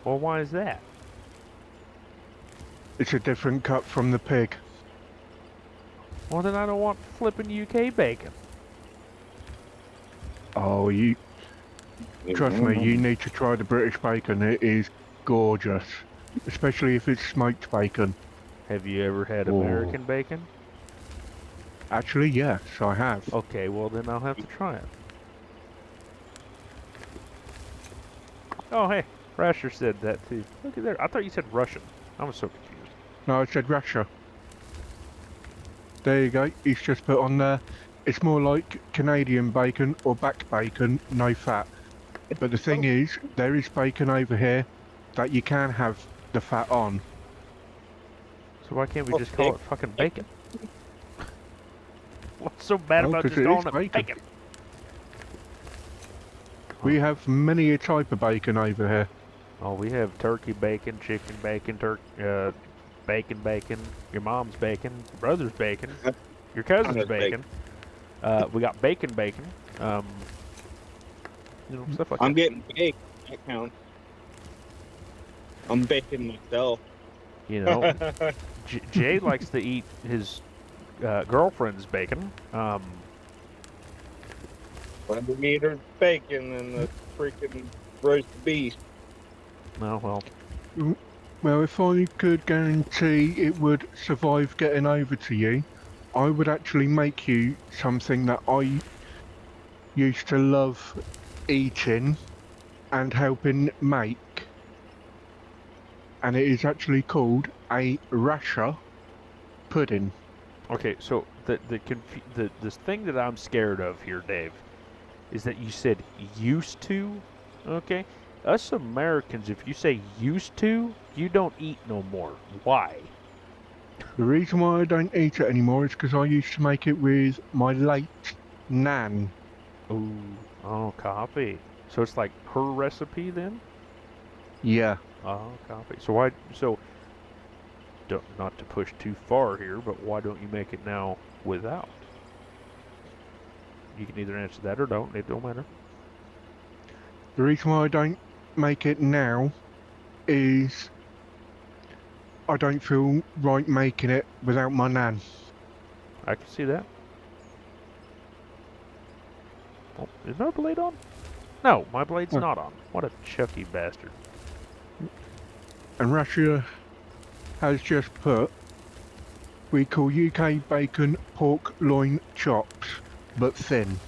Well, why is that? It's a different cut from the pig. Well, then I don't want flipping UK bacon. Oh, trust me, you need to try the British bacon. It is gorgeous, especially if it's smoked bacon. Have you ever had Oh. American bacon? Actually, yes, I have. Okay, well then I'll have to try it. Oh, hey, Rasher said that too. Look at there. I thought you said Russian. I was so confused. No, I said Russia. There you go. He's just put on there. It's more like Canadian bacon or back bacon, no fat. But the thing is, there is bacon over here that you can have the fat on. So why can't we just call it fucking bacon? What's so bad Well, about 'cause just it calling is it bacon? We have many a type of bacon over here. Oh, we have turkey bacon, chicken bacon, bacon, your mom's bacon, your brother's bacon, your cousin's Honest bacon. We got bacon. Stuff like I'm that. getting baked. That counts. I'm baking myself. You know, Jay likes to eat his girlfriend's bacon. When we eat her bacon and the freaking roast beef. No, well, Well, if I could guarantee it would survive getting over to you, I would actually make you something that I used to love eating and helping make. And it is actually called a rasher pudding. okay. So the this thing that I'm scared of here, Dave, is that you said used to. Okay, us Americans, if you say used to, you don't eat no more. Why? The reason why I don't eat it anymore is because I used to make it with my late nan. Ooh, oh, copy. So it's like her recipe then? Yeah. Oh, copy. So why? So, not to push too far here, but why don't you make it now without? You can either answer that or don't. It don't matter. The reason why I don't make it now is I don't feel right making it without my nan. I can see that. Oh, is my blade on? No, my blade's Huh. not on. What a chucky bastard. And Russia has just put, we call UK bacon pork loin chops, but thin.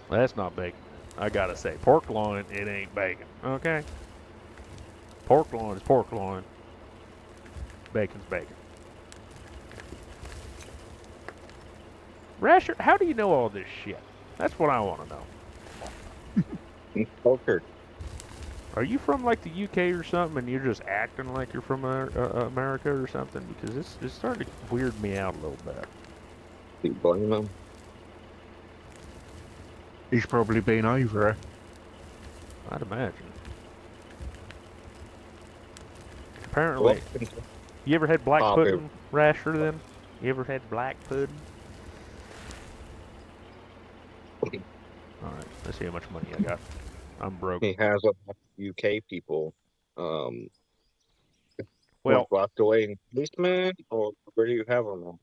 That's not bacon. I gotta say, pork loin, it ain't bacon. Okay? Pork loin is pork loin. Bacon's bacon. Rasher, how do you know all this shit? That's what I want to know. Poker. Are you from like the UK or something, and you're just acting like you're from America or something? Because it's starting to weird me out a little bit. You blame him? He's probably been over it. I'd imagine. Apparently, you ever had black Probably. pudding, Rasher? Then you ever had black pudding? All right, let's see how much money I got. I'm broke. He has a lot of UK people um, Well, locked away in basement, or where do you have them?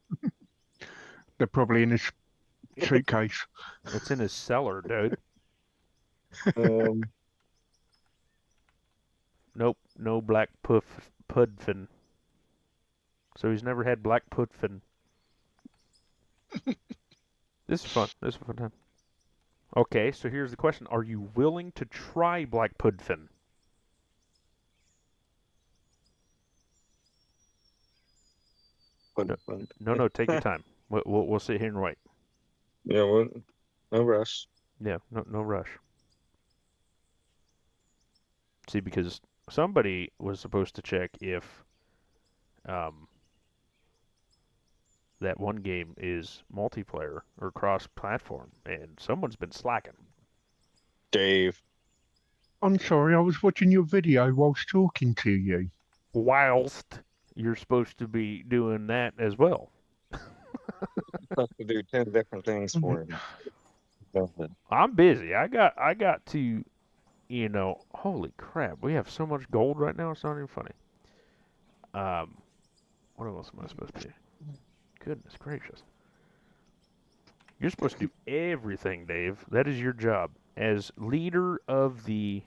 They're probably in his suitcase. it's in his cellar, dude. Um, Nope, no black pudfin. So he's never had black pudfin. This is fun. This is a fun time. Okay, so here's the question: are you willing to try black pudfin? No, take your time. We'll sit here and wait. Yeah, well, no rush. Yeah, no rush. See, because somebody was supposed to check if that one game is multiplayer or cross-platform, and someone's been slacking. Dave. I'm sorry, I was watching your video whilst talking to you. Whilst you're supposed to be doing that as well. Have to do 10 different things for him. I'm busy. I got to, holy crap, we have so much gold right now. It's not even funny. What else am I supposed to do? Goodness gracious. You're supposed to do everything, Dave. That is your job as leader of the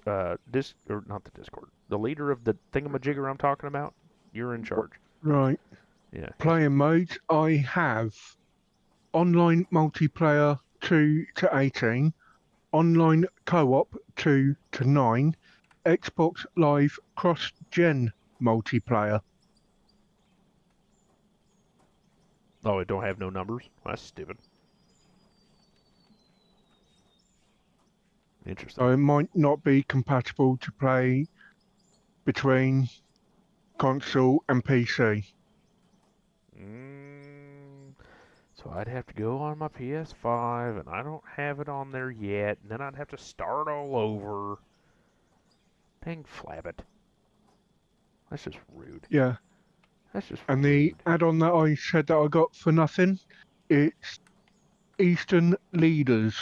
not the Discord, the leader of the thingamajigger I'm talking about. You're in charge. Right. Yeah. Player modes, I have online multiplayer 2 to 18, online co-op 2 to 9, Xbox Live cross-gen multiplayer. Oh, it don't have no numbers? That's stupid. Interesting. So it might not be compatible to play between console and PC. So I'd have to go on my PS5, and I don't have it on there yet, and then I'd have to start all over. Dang flabbit. That's just rude. Yeah. That's just And rude. the add-on that I said that I got for nothing, it's Eastern Leaders.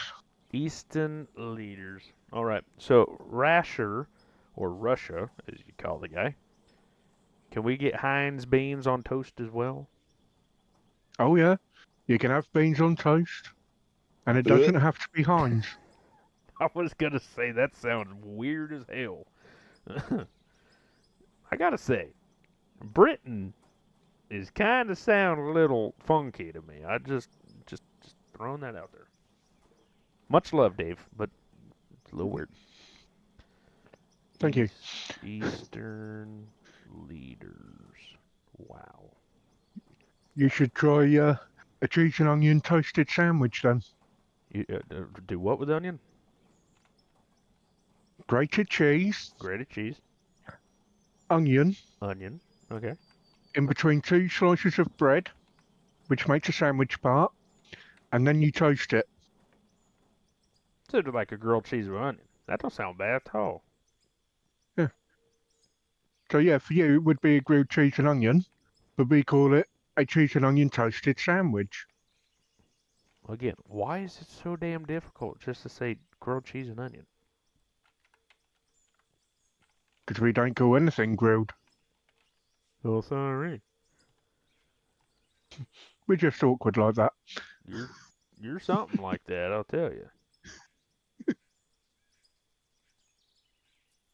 Eastern Leaders. All right. So Rasher, or Russia, as you call the guy. Can we get Heinz beans on toast as well? Oh yeah, you can have beans on toast, and it doesn't have to be Heinz. I was gonna say that sounds weird as hell. I gotta say, Britain is kind of sound a little funky to me. I just throwing that out there. Much love, Dave, but it's a little weird. Thank you. Eastern Leaders. Wow. You should try a cheese and onion toasted sandwich then. You do what with onion? Grated cheese, Grated cheese, onion, onion. Okay. in between 2 slices of bread, which makes a sandwich part, and then you toast it. So it's like a grilled cheese with onion. That don't sound bad at all. Yeah. So yeah, for you it would be a grilled cheese and onion, but we call it a cheese and onion toasted sandwich. Again, why is it so damn difficult just to say grilled cheese and onion? Because we don't call anything grilled. Oh, sorry. We're just awkward like that. You're something like that, I'll tell you.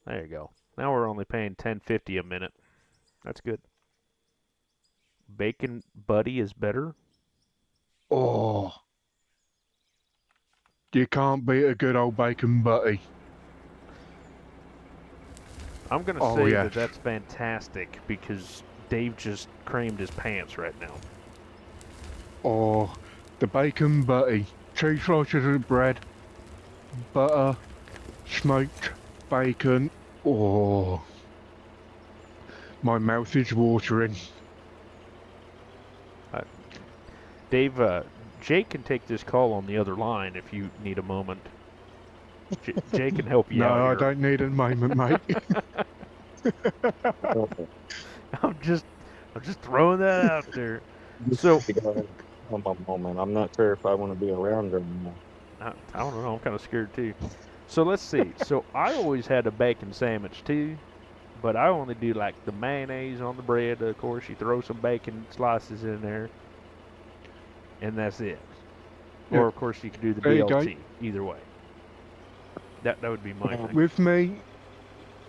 There you go. Now we're only paying $10.50 a minute. That's good. Bacon Buddy is better. Oh. You can't beat a good old bacon butty. I'm going to say that that's fantastic because Dave just creamed his pants right now. Oh, the bacon butty. 2 slices of bread, butter, smoked bacon. Oh, my mouth is watering. Dave, Jake can take this call on the other line if you need a moment. Jake can help you out. No, I here. don't need a moment, mate. I'm just throwing that out there. So, moment. I'm not sure if I want to be around her anymore. I don't know. I'm kind of scared too. So let's see. So I always had a bacon sandwich too, but I only do like the mayonnaise on the bread. Of course, you throw some bacon slices in there, and that's it. Yeah, Or of course, you can do the there you go. BLT. Either way, that would be my thing. With me,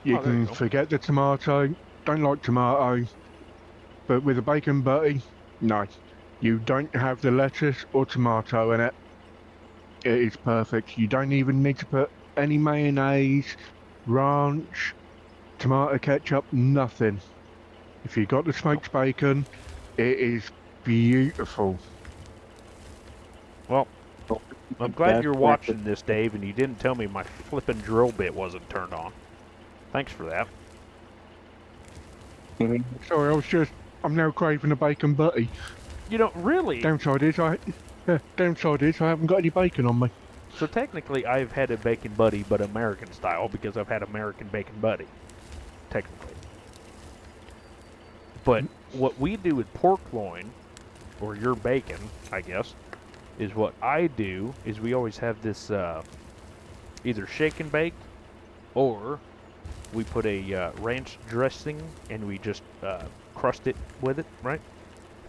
you Oh, there you can go. forget the tomato. Don't like tomato, but with a bacon butty, no. You don't have the lettuce or tomato in it. It is perfect. You don't even need to put any mayonnaise, ranch, tomato ketchup, nothing. If you got the Well, smoked bacon, it is beautiful. well, I'm glad That's you're breakfast. watching this, Dave, and you didn't tell me my flippin' drill bit wasn't turned on. Thanks for that. Mhm. Sorry, I'm now craving a bacon butty. You know, really. Downside is I haven't got any bacon on me. So technically, I've had a bacon buddy, but American style, because I've had American bacon buddy. Technically. But what we do with pork loin, or your bacon, I guess, is what I do is we always have this either shake and bake, or we put a ranch dressing and we just crust it with it, right?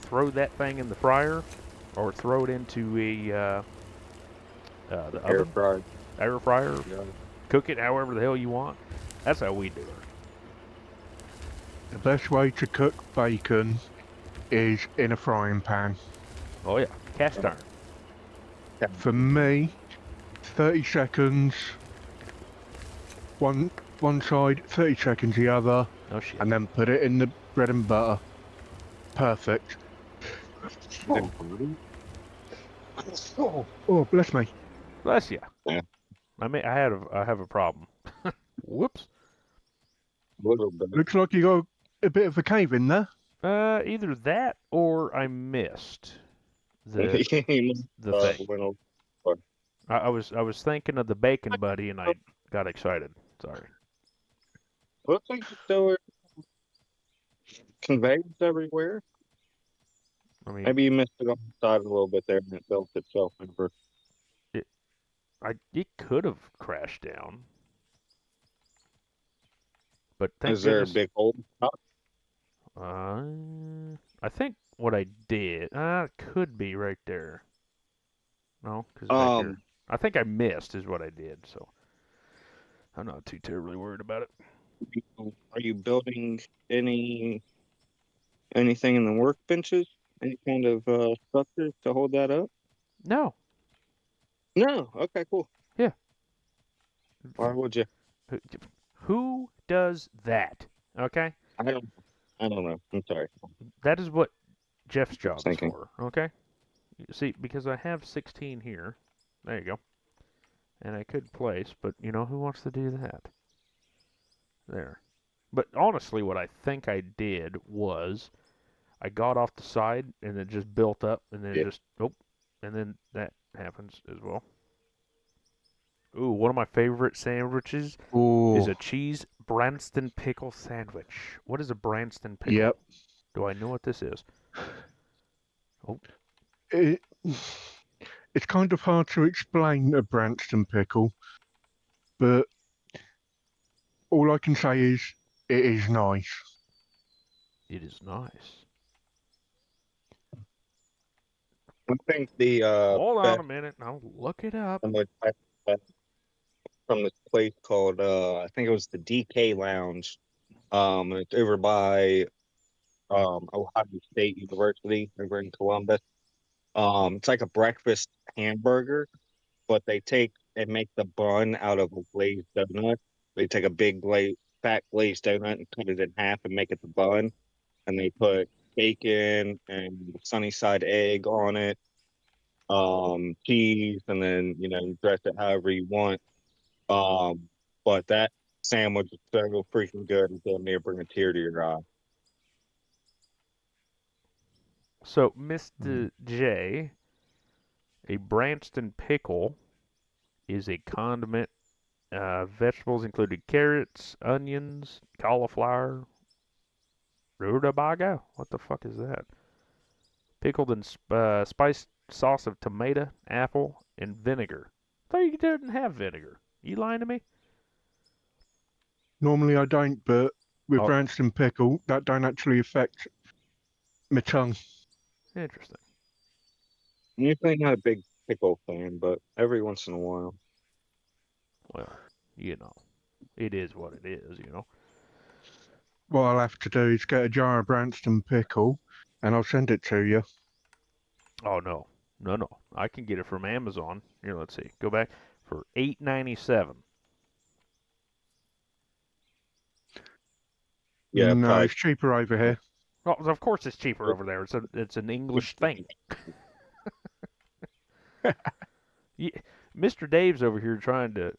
Throw that thing in the fryer, or throw it into the Air oven, fried. air fryer, Yeah. cook it however the hell you want. That's how we do it. The best way to cook bacon is in a frying pan. Oh yeah, cast iron. For me, 30 seconds one side, 30 seconds the other, No shit. and then put it in the bread and butter. Perfect. Oh, oh bless me. Bless you. Yeah. I have a problem. Whoops. A little bit. Looks like you got a bit of a cave in there. Either that or I missed the the thing. Went over. I was thinking of the bacon buddy and I got excited. Sorry. Looks like there were conveyors everywhere. I mean, Maybe you missed it on the side a little bit there and it built itself over. it could have crashed down, but thank Is there a goodness. big hole? Uh, I think what I did, it could be right there. No, because back here. Um, I think I missed is what I did, so I'm not too terribly worried about it. are you building anything in the workbenches? Any kind of structure to hold that up? No. No. Okay, cool. Yeah. Why would you? Who who does that? Okay? I don't. I don't know. I'm sorry. That is what Jeff's I was job is thinking. for, okay? You see, because I have 16 here. There you go. And I could place, but you know who wants to do that? There. But honestly, what I think I did was I got off the side and it just built up and then Yeah. and then that happens as well. Ooh, one of my favorite sandwiches is Oh, a cheese Branston pickle sandwich. What is a Branston pickle? yep. Do I know what this is? Oh, It, it's kind of hard to explain a Branston pickle, but all I can say is it is nice. it is nice. I think the Hold on best a minute, I'll look it up. sandwich I had from this place called I think it was the DK Lounge. It's over by Ohio State University over in Columbus. It's like a breakfast hamburger, but they take and make the bun out of a glazed donut. They take a big fat glazed donut and cut it in half and make it the bun, and they put bacon and sunny side egg on it, cheese, and then you dress it however you want. Um, but that sandwich is so freaking good, it's damn near bring a tear to your eye. So, Mm. Mr. J, a Branston pickle is a condiment. Vegetables included carrots, onions, cauliflower, rutabaga. What the fuck is that? Pickled in spiced sauce of tomato, apple, and vinegar. thought you didn't have vinegar. You lying to me? Normally I don't, but with Oh, Branston pickle, that don't actually affect my tongue. interesting. Usually not a big pickle fan, but every once in a while. Well, you know, it is what it is, you know. What I'll have to do is get a jar of Branston pickle, and I'll send it to you. Oh no, no. I can get it from Amazon. Here, let's see. Go back for $8.97. Yeah, No, probably. it's cheaper over here. Well, of course it's cheaper over there. It's an English thing. Yeah, Mr. Dave's over here trying to,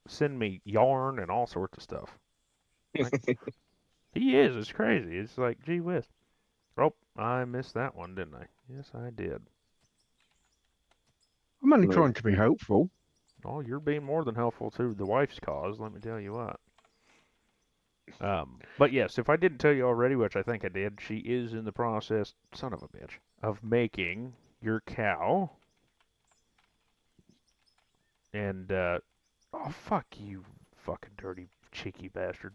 send me yarn and all sorts of stuff. Like, he is. It's crazy. It's like, gee whiz. Oh, I missed that one, didn't I? Yes, I did. I'm only No. trying to be helpful. Oh, you're being more than helpful to the wife's cause, let me tell you what. But yes, if I didn't tell you already, which I think I did, she is in the process, son of a bitch, of making your cow. And, oh, fuck you, fucking dirty, cheeky bastard.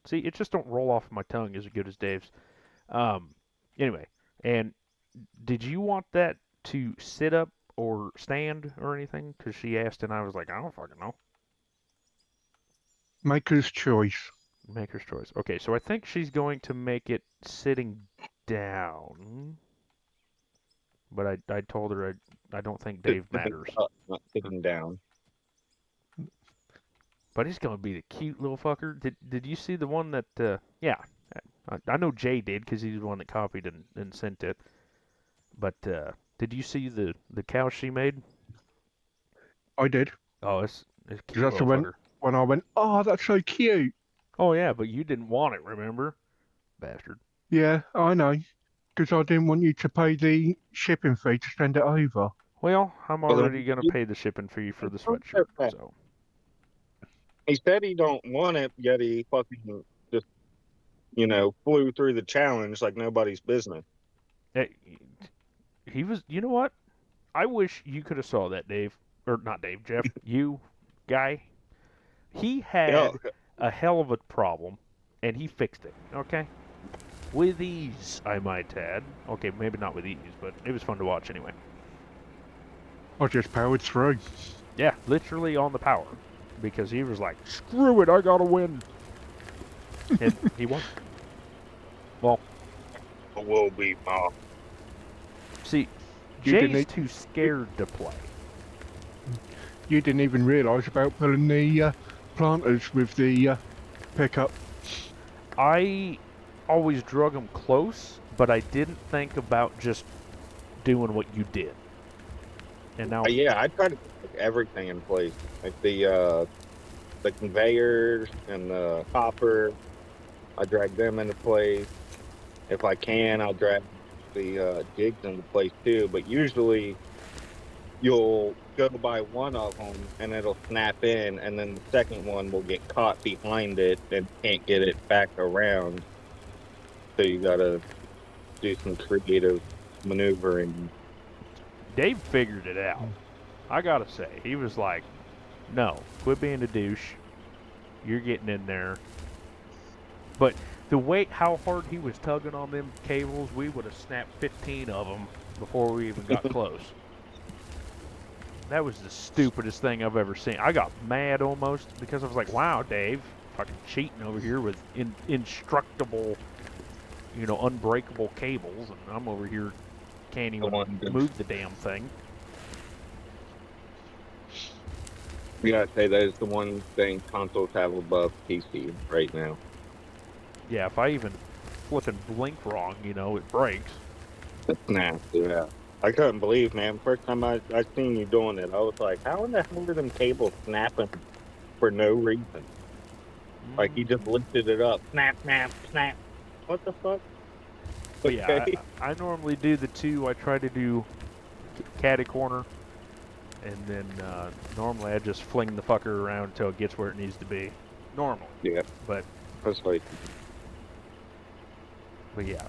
See, it just don't roll off my tongue as good as Dave's. Anyway, and did you want that to sit up or stand or anything? Because she asked, and I was like, I don't fucking know. Maker's choice. Maker's choice. Okay, so I think she's going to make it sitting down. But I told her I don't think Dave matters. Up, not sitting down. But he's going to be the cute little fucker. Did you see the one that, yeah, I know Jay did because he's the one that copied and sent it. But did you see the cow she made? I did. Oh, it's a cute That's little when, fucker. when I went, oh, that's so cute. Oh, yeah, but you didn't want it, remember? Bastard. Yeah, I know. Because I didn't want you to pay the shipping fee to send it over. Well, I'm Well, already going to pay the shipping fee for the sweatshirt, so. He said he don't want it, yet he fucking just, flew through the challenge like nobody's business. Hey, he was, you know what? I wish you could have saw that, Dave. Or not Dave, Jeff. You, guy. He Yeah, had a hell of a problem, and he fixed it, okay? With ease, I might add. Okay, maybe not with ease, but it was fun to watch anyway. I just powered through. Yeah, literally on the power. Because he was like, screw it, I gotta win. And he won. Well, will be see, You didn't Jay's eat- too scared to play. You didn't even realise about pulling the planters with the pickup. I always drug him close, but I didn't think about just doing what you did. And now, Yeah, I try to put everything in place, like the conveyors and the hopper. I drag them into place. If I can, I'll drag the jigs into place too. But usually, you'll go by one of them and it'll snap in, and then the second one will get caught behind it and can't get it back around. So you gotta do some creative maneuvering. Dave figured it out. I gotta say, he was like, no, quit being a douche. You're getting in there. But the way, how hard he was tugging on them cables, we would have snapped 15 of them before we even got close. That was the stupidest thing I've ever seen. I got mad almost because I was like, wow, Dave, fucking cheating over here with indestructible, unbreakable cables, and I'm over here can't even move the damn thing. You gotta say that is the one thing consoles have above PC right now. Yeah, if I even flipping blink wrong, it breaks. Nah, yeah. I couldn't believe, man. First time I seen you doing it, I was like, how in the hell are them cables snapping for no reason? Like, you just lifted it up. Snap, snap, snap. What the fuck? But yeah, I normally do the two. I try to do catty corner, and then normally I just fling the fucker around until it gets where it needs to be. Normal. Yeah. But that's like. But yeah,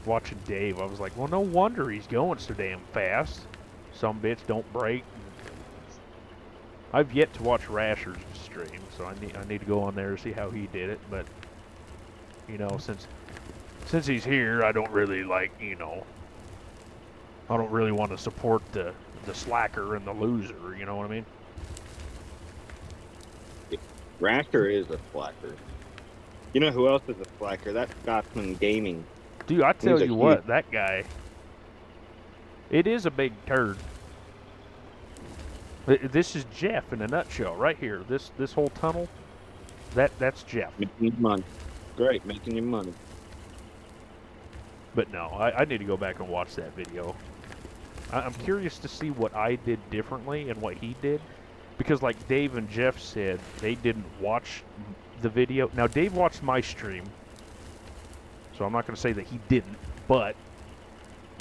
watching Dave, I was like, well, no wonder he's going so damn fast. Some bits don't break. I've yet to watch Rasher's stream, so I need to go on there to see how he did it. But you know, since he's here, I don't really I don't really want to support the slacker and the loser. You know what I mean? Rasher is a slacker. You know who else is a slacker? That's Scotsman Gaming. Dude, I tell He's a you huge. what, that guy. It is a big turd. This is Jeff in a nutshell, right here. This whole tunnel, that's Jeff. Making you money. Great, making you money. But no, I need to go back and watch that video. I'm curious to see what I did differently and what he did. Because like Dave and Jeff said, they didn't watch the video. Now, Dave watched my stream, so I'm not going to say that he didn't. But,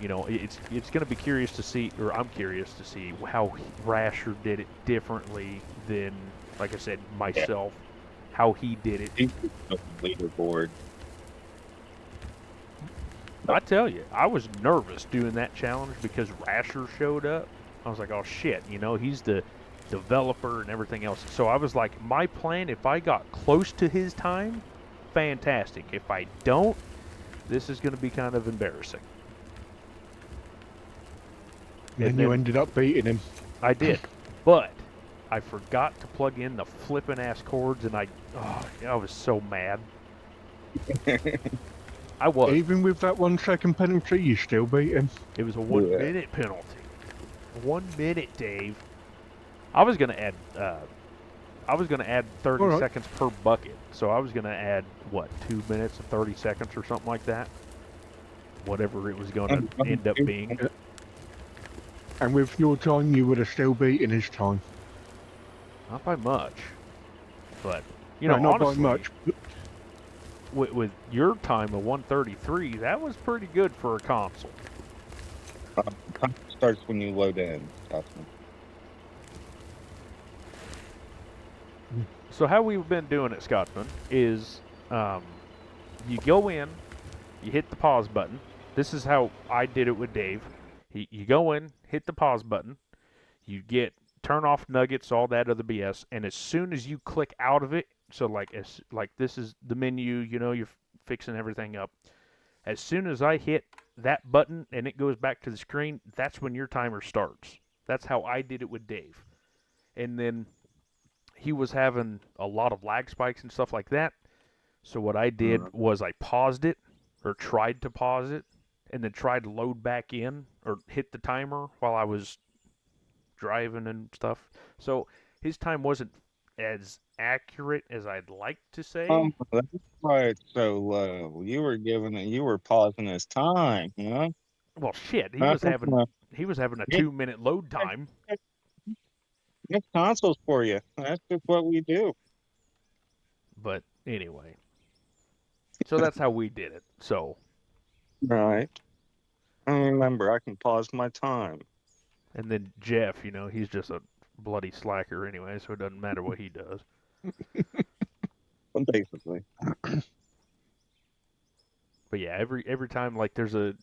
you know, it's going to be curious to see, or I'm curious to see how Rasher did it differently than, like I said, myself. How he did it. He's a leaderboard. I tell you, I was nervous doing that challenge because Rasher showed up. I was like, oh shit, you know, he's the developer and everything else. So I was like, my plan, if I got close to his time, fantastic. If I don't, this is going to be kind of embarrassing. And you ended up beating him. I did, but I forgot to plug in the flippin' ass cords, and I was so mad. I was. Even with that 1 second penalty, you still beat him. It was a 1 minute penalty. 1 minute, Dave. I was gonna add 30 seconds per bucket. So I was gonna add what, 2 minutes and 30 seconds or something like that. Whatever it was gonna end up being. And with your time, you would have still beaten his time. Not by much, but you know, not honestly, by much. With your time of 1:33, that was pretty good for a console. Starts when you load in, Scotsman. So how we've been doing it, Scotsman, is you go in, you hit the pause button. This is how I did it with Dave. You go in, hit the pause button, you turn off nuggets, all that other BS, and as soon as you click out of it, so like this is the menu, you know, you're fixing everything up. As soon as I hit that button and it goes back to the screen, that's when your timer starts. That's how I did it with Dave. And then he was having a lot of lag spikes and stuff like that. So what I did was I paused it, or tried to pause it, and then tried to load back in, or hit the timer while I was driving and stuff. So his time wasn't as accurate as I'd like to say. That's why it's so low. You were pausing his time, huh? Well, shit, he was having a 2 minute load time. It's consoles for you. That's just what we do. But anyway, so that's how we did it. So, right. I remember I can pause my time. And then Jeff, you know, he's just a bloody slacker anyway, so it doesn't matter what he does. Basically. But yeah, every time like there's a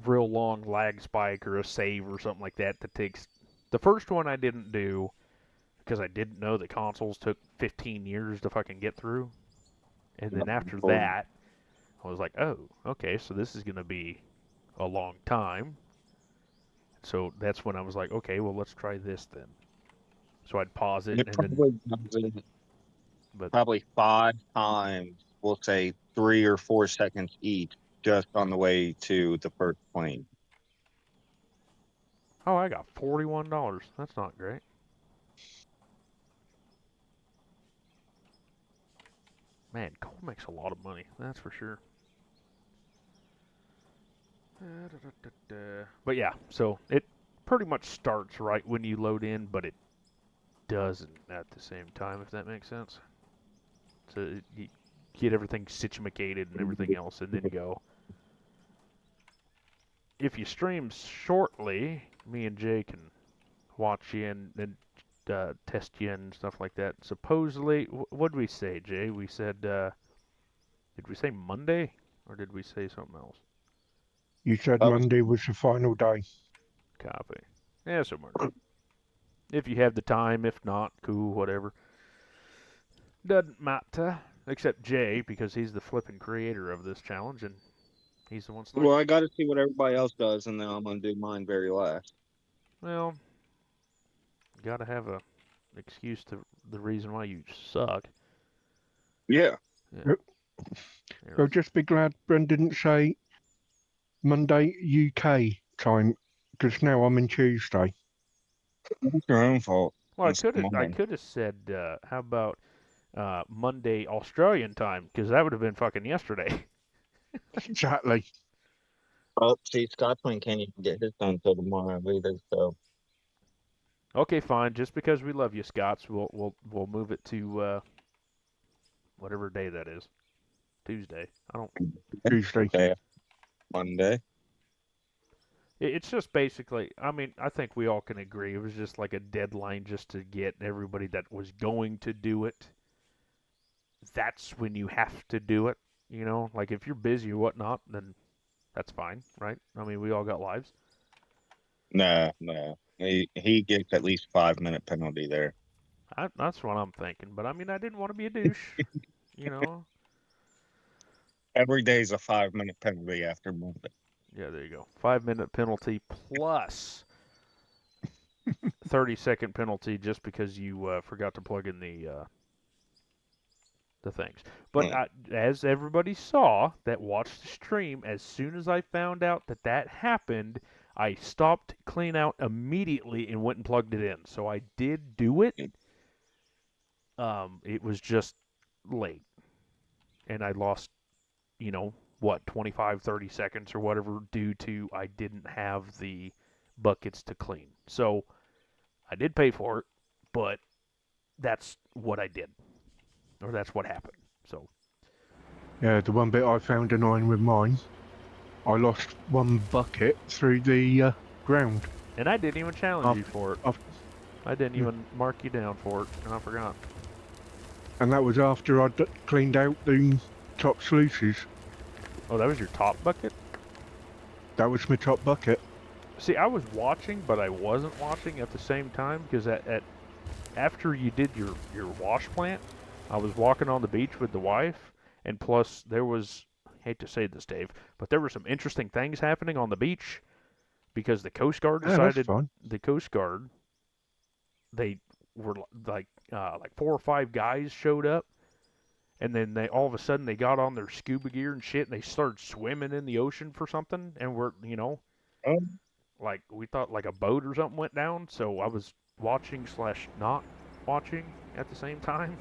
real long lag spike or a save or something like that takes. The first one I didn't do because I didn't know that consoles took 15 years to fucking get through. And then after that, I was like, oh, okay, so this is going to be a long time. So that's when I was like, okay, well, let's try this then. So I'd pause it. Probably 5 times, we'll say 3 or 4 seconds each, just on the way to the first plane. Oh, I got $41. That's not great. Man, coal makes a lot of money. That's for sure. But yeah, so it pretty much starts right when you load in, but it doesn't at the same time, if that makes sense. So you get everything situated and everything else, and then go. If you stream shortly, me and Jay can watch you and test you and stuff like that. Supposedly, what did we say, Jay? We said, did we say Monday, or did we say something else? You said Monday was the final day. Copy. Yeah, so Monday. If you have the time, if not, cool, whatever. Doesn't matter. Except Jay, because he's the flipping creator of this challenge, and he's the one Well, selected. I got to see what everybody else does, and then I'm gonna do mine very last. Well, gotta have a excuse to the reason why you suck. Yeah. Yeah. Yep. Here, So just be glad Bren didn't say Monday UK time, because now I'm in Tuesday. It's your own fault. well, It's I mine. could have said, how about Monday Australian time? Because that would have been fucking yesterday. Exactly. Oh, see, Scotsman can't even get his done till tomorrow either. So Okay, fine. Just because we love you, Scots, we'll move it to whatever day that is. Tuesday. I don't. Tuesday. okay, Monday. It's just basically. I mean, I think we all can agree it was just like a deadline just to get everybody that was going to do it. That's when you have to do it. You know, like if you're busy or whatnot, then that's fine, right? I mean, we all got lives. No, no. He gets at least 5 minute penalty there. That's what I'm thinking. But I mean, I didn't want to be a douche. You know. Every day's a 5 minute penalty after Monday. Yeah, there you go. 5 minute penalty plus 30-second penalty just because you forgot to plug in the things. But Hmm. as everybody saw that watched the stream, as soon as I found out that that happened, I stopped clean out immediately and went and plugged it in. So I did do it. It was just late, and I lost, what, 25, 30 seconds or whatever due to I didn't have the buckets to clean. So I did pay for it, but that's what I did, or that's what happened. So Yeah, the one bit I found annoying with mine, I lost one bucket through the ground. and I didn't even challenge you After, for it. after, I didn't yeah. even mark you down for it, and I forgot. And that was after I'd cleaned out the top sluices. Oh, that was your top bucket? That was my top bucket. See, I was watching, but I wasn't watching at the same time because after you did your wash plant, I was walking on the beach with the wife, and plus there was, I hate to say this, Dave, but there were some interesting things happening on the beach because the Coast Guard Yeah, that's decided fine. the Coast Guard they were like 4 or 5 guys showed up, and then they all of a sudden they got on their scuba gear and shit, and they started swimming in the ocean for something, and we're Um, like we thought like a boat or something went down, so I was watching slash not watching at the same time.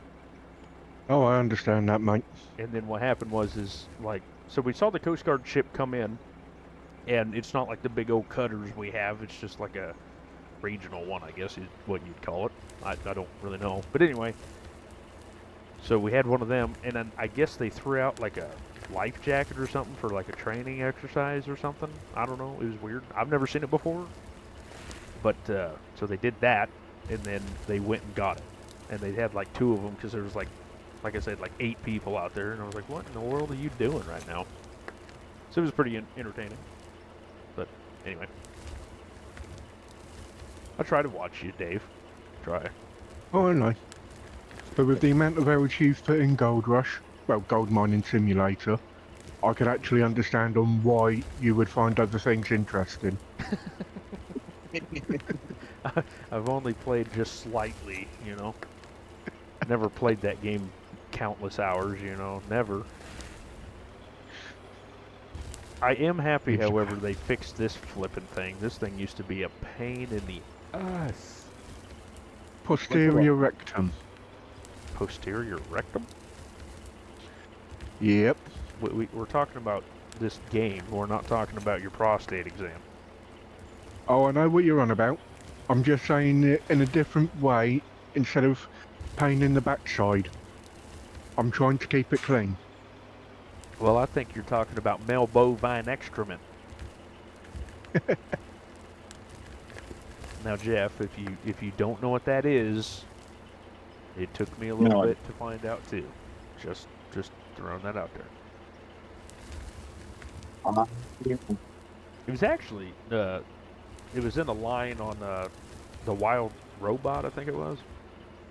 Oh, I understand that, mate. And then what happened was is like so we saw the Coast Guard ship come in, and it's not like the big old cutters we have. It's just like a regional one, I guess is what you'd call it. I don't really know, but anyway. So we had one of them, and then I guess they threw out like a life jacket or something for like a training exercise or something. I don't know. It was weird. I've never seen it before. But so they did that, and then they went and got it, and they had like 2 of them because there was like I said, like 8 people out there, and I was like, what in the world are you doing right now? So it was pretty entertaining. But anyway, I try to watch you, Dave. Try. Oh, I know. But with the amount of hours you've put in Gold Rush, well, Gold Mining Simulator, I could actually understand on why you would find other things interesting. I've only played just slightly, Never played that game countless hours, never. I am happy, It's however, they fixed this flipping thing. This thing used to be a pain in the ass. posterior rectum. Posterior rectum? Yep. We're talking about this game. We're not talking about your prostate exam. Oh, I know what you're on about. I'm just saying it in a different way instead of pain in the backside. I'm trying to keep it clean. Well, I think you're talking about male bovine excrement. Now, Jeff, if you don't know what that is, it took me a little bit to find out too. Just throwing that out there. It was actually it was in a line on the Wild Robot, I think it was.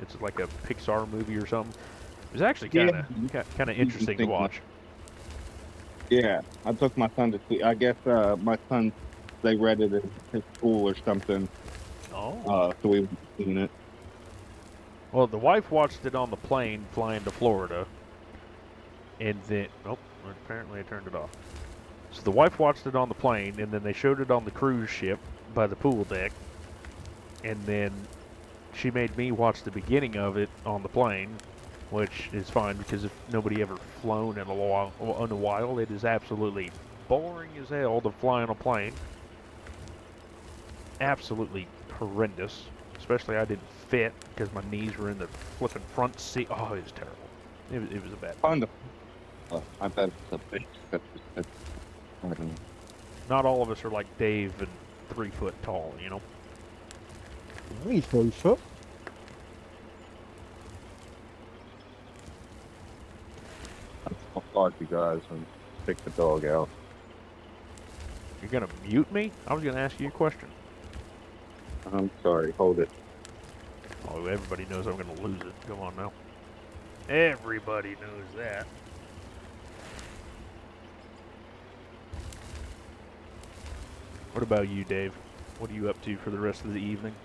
It's like a Pixar movie or something. It was actually Yeah. kind of interesting to watch. Yeah, I took my son to see. I guess my son, they read it in his school or something. Oh. So we seen it. Well, the wife watched it on the plane flying to Florida, and then apparently I turned it off. So the wife watched it on the plane, and then they showed it on the cruise ship by the pool deck, and then she made me watch the beginning of it on the plane, which is fine because if nobody ever flown in a while, it is absolutely boring as hell to fly on a plane. Absolutely horrendous. Especially I didn't fit because my knees were in the flipping front seat. Oh, it was terrible. It was a bad On the, I bet it's a big. I don't know. Not all of us are like Dave and 3 foot tall, you know? He's 3 foot. I'll talk to you guys and pick the dog out. You're gonna mute me? I was gonna ask you a question. I'm sorry. Hold it. Oh, everybody knows I'm gonna lose it. Come on now. Everybody knows that. What about you, Dave? What are you up to for the rest of the evening?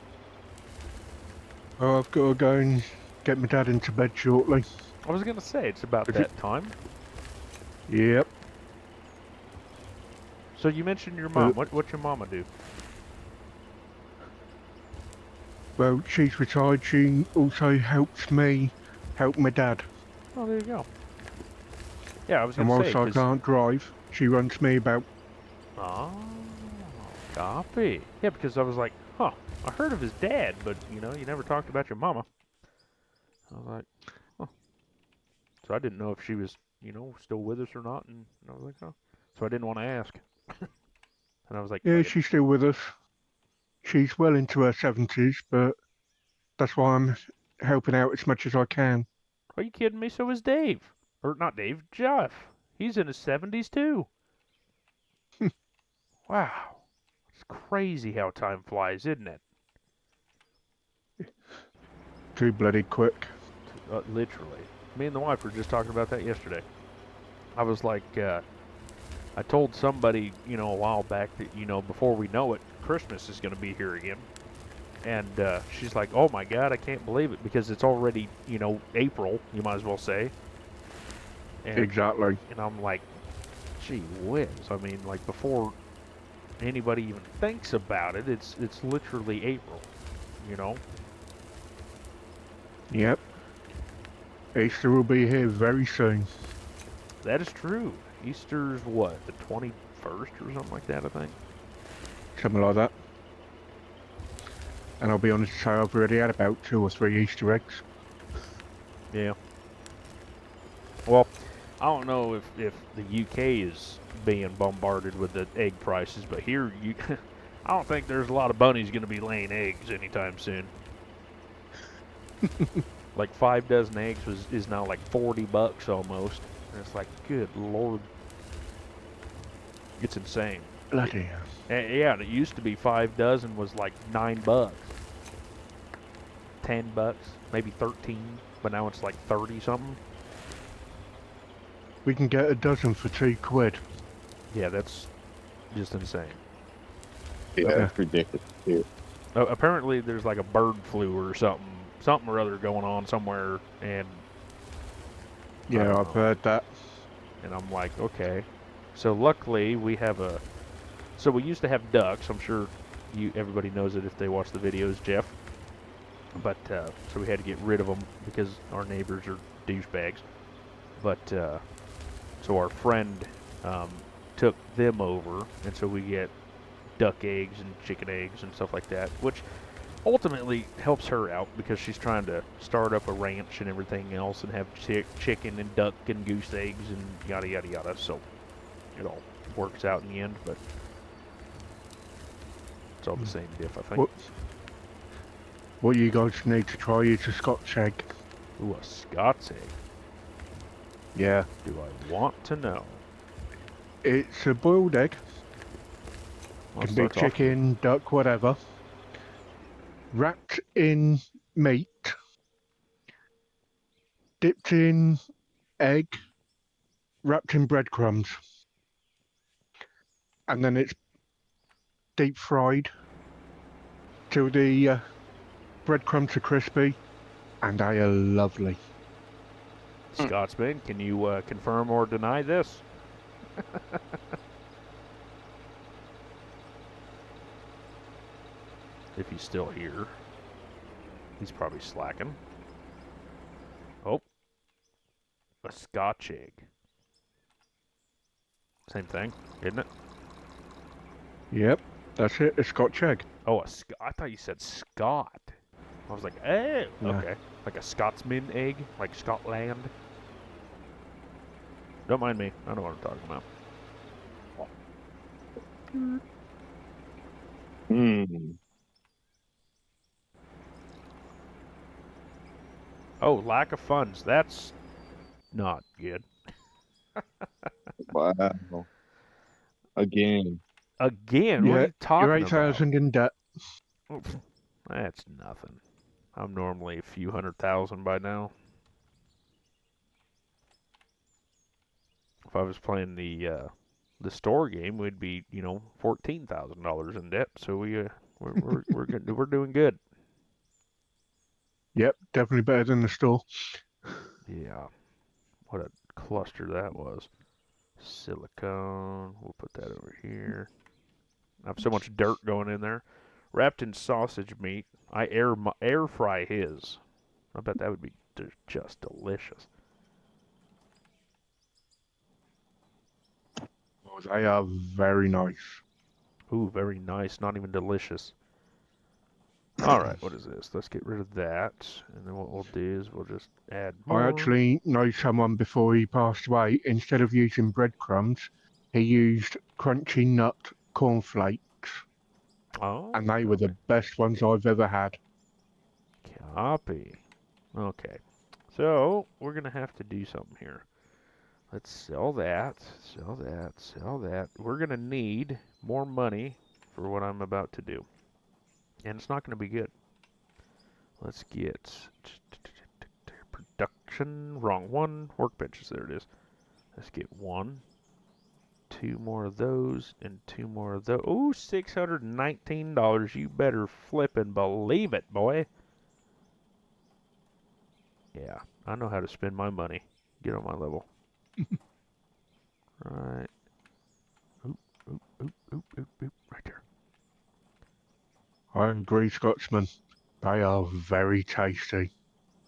Oh, I've got to go and get my dad into bed shortly. I was gonna say it's about that time. Yep. So you mentioned your mom. What's your mama do? Well, she's retired. She also helps me help my dad. Oh, there you go. Yeah, I was And gonna whilst say. I can't drive, she runs me about. Oh, copy. Yeah, because I was like, huh, I heard of his dad, but, you never talked about your mama. I was like, huh. So I didn't know if she was, still with us or not, and I was like, oh. So I didn't want to ask. And I was like, Yeah, she's still with us. She's well into her 70s, but that's why I'm helping out as much as I can. are you kidding me? So is Dave. Or not Dave, Jeff. He's in his 70s too. Wow. It's crazy how time flies, isn't it? Too bloody quick. Literally. Me and the wife were just talking about that yesterday. I was like, I told somebody, a while back that, before we know it, Christmas is going to be here again. And she's like, oh my God, I can't believe it because it's already, April, you might as well say. And, Exactly. And I'm like, gee whiz. I mean, like before anybody even thinks about it, it's literally April, you know? Yep. Easter will be here very soon. That is true. Easter's what, the 21st or something like that, I think? Something like that. And I'll be honest to say I've already had about 2 or 3 Easter eggs. Yeah. Well, I don't know if the UK is being bombarded with the egg prices, but here I don't think there's a lot of bunnies going to be laying eggs anytime soon. Like 5 dozen eggs is now like $40 almost. And it's like, good Lord. It's insane. Bloody hell. Yeah, and it used to be 5 dozen was like $9. $10, maybe 13, but now it's like 30 something. We can get a dozen for £2. Yeah, that's just insane. Yeah, Okay. that's ridiculous. Too. Apparently there's like a bird flu or something or other going on somewhere, and Yeah, I've heard that. And I'm like, okay. So luckily we have so we used to have ducks. I'm sure everybody knows it if they watch the videos, Jeff. But so we had to get rid of them because our neighbors are douchebags. But so our friend took them over, and so we get duck eggs and chicken eggs and stuff like that, which ultimately helps her out because she's trying to start up a ranch and everything else and have chicken and duck and goose eggs and yada yada yada. So it all works out in the end, but it's all the same diff, I think. What you guys need to try is a Scotch egg. Ooh, a Scots egg. Yeah. Do I want to know? It's a boiled egg. Well, Can be chicken, duck, whatever. wrapped in meat, dipped in egg, wrapped in breadcrumbs, and then it's deep fried till the breadcrumbs are crispy, and they are lovely. Scotsman, can you confirm or deny this? If he's still here. He's probably slacking. Oh. A Scotch egg. Same thing, isn't it? Yep, that's it, a Scotch egg. Oh, I thought you said Scot. I was like, oh, No. okay. Like a Scotsman egg? Like Scotland? Don't mind me. I know what I'm talking about. Mm. Oh, lack of funds. That's not good. Wow. Again. Again, what are Yeah, you talking you're about? 8,000 in debt. Oof, that's nothing. I'm normally a few 100,000 by now. If I was playing the store game, we'd be, $14,000 in debt. So we're good, we're doing good. Yep, definitely better than the store. Yeah. What a cluster that was. Silicone. We'll put that over here. I have so much dirt going in there. Wrapped in sausage meat. I air fry his. I bet that would be just delicious. Oh, they are very nice. Ooh, very nice. Not even delicious. All right, what is this? Let's get rid of that. And then what we'll do is we'll just add more. I actually know someone before he passed away, instead of using breadcrumbs, he used crunchy nut cornflakes, Oh, and they were okay. the best ones I've ever had. Copy. Okay. So, we're going to have to do something here. Let's sell that, sell that, sell that. We're going to need more money for what I'm about to do. And it's not going to be good. Let's get production. Wrong one. Workbenches. There it is. Let's get one. Two more of those and two more of those. Ooh, $619. You better flip and believe it, boy. Yeah, I know how to spend my money. Get on my level. Right. Oop, oop, oop, oop, oop, oop. Right there. I agree, Scotsman. They are very tasty.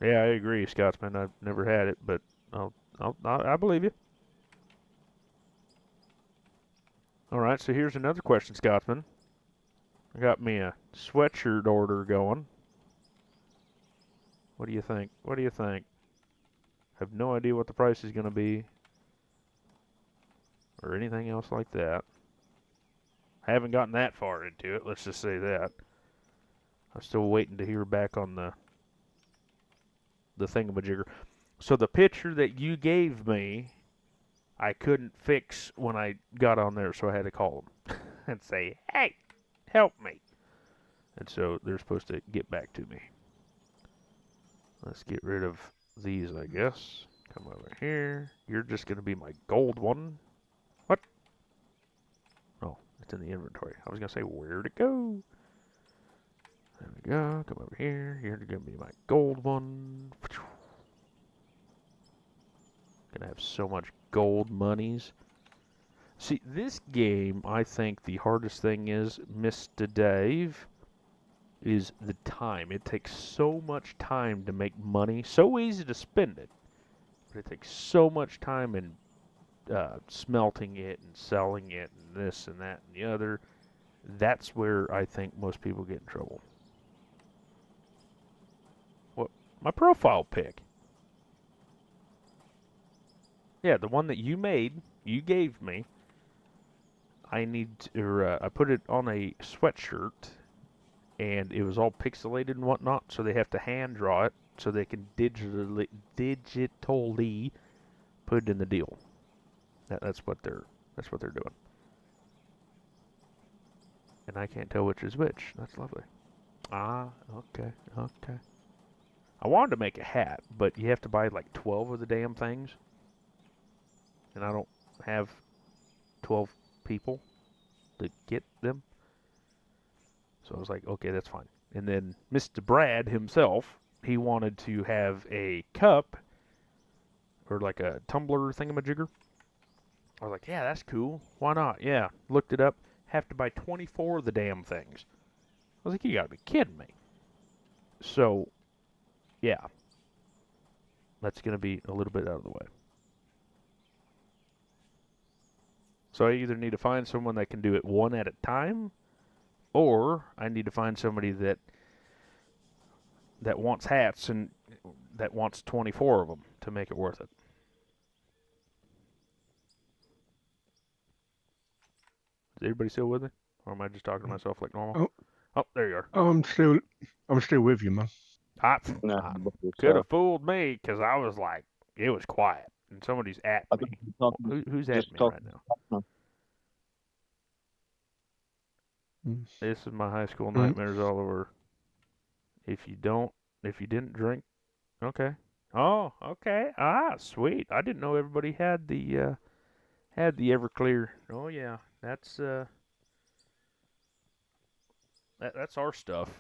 Yeah, I agree, Scotsman. I've never had it, but I believe you. All right, so here's another question, Scotsman. I got me a sweatshirt order going. What do you think? What do you think? Have no idea what the price is going to be or anything else like that. Haven't gotten that far into it, let's just say that. I'm still waiting to hear back on the thingamajigger. So the picture that you gave me, I couldn't fix when I got on there, so I had to call them and say, hey, help me. And so they're supposed to get back to me. Let's get rid of these, I guess. Come over here. You're just going to be my gold one. What? Oh, it's in the inventory. I was going to say, where'd it go? There we go. Come over here. You're going to be my gold one. Gonna have so much gold monies. See, this game, I think the hardest thing is, Mr. Dave, is the time. It takes so much time to make money. So easy to spend it, but it takes so much time in smelting it and selling it and this and that and the other. That's where I think most people get in trouble. What? My profile pic. Yeah, the one that you made, you gave me. I put it on a sweatshirt, and it was all pixelated and whatnot. So they have to hand draw it, so they can digitally put it in the deal. That's what they're doing. And I can't tell which is which. That's lovely. Ah, okay, okay. I wanted to make a hat, but you have to buy like 12 of the damn things, and I don't have 12 people to get them. So I was like, okay, that's fine. And then Mr. Brad himself, he wanted to have a cup or like a tumbler thingamajigger. I was like, yeah, that's cool. Why not? Yeah. Looked it up. Have to buy 24 of the damn things. I was like, you gotta be kidding me. So, yeah, that's gonna be a little bit out of the way. So I either need to find someone that can do it one at a time, or I need to find somebody that wants hats and that wants 24 of them to make it worth it. Is everybody still with me? Or am I just talking to myself like normal? Oh, Oh, there you are. I'm still with you, man. No, I but it's, could have fooled me because I was like, it was quiet. And somebody's at I me. think you're talking, Who's at just me right talking. now? Mm. This is my high school Mm. nightmares all over. If you didn't drink, okay. Oh, okay. Ah, sweet. I didn't know everybody had the Everclear. Oh yeah, that's our stuff.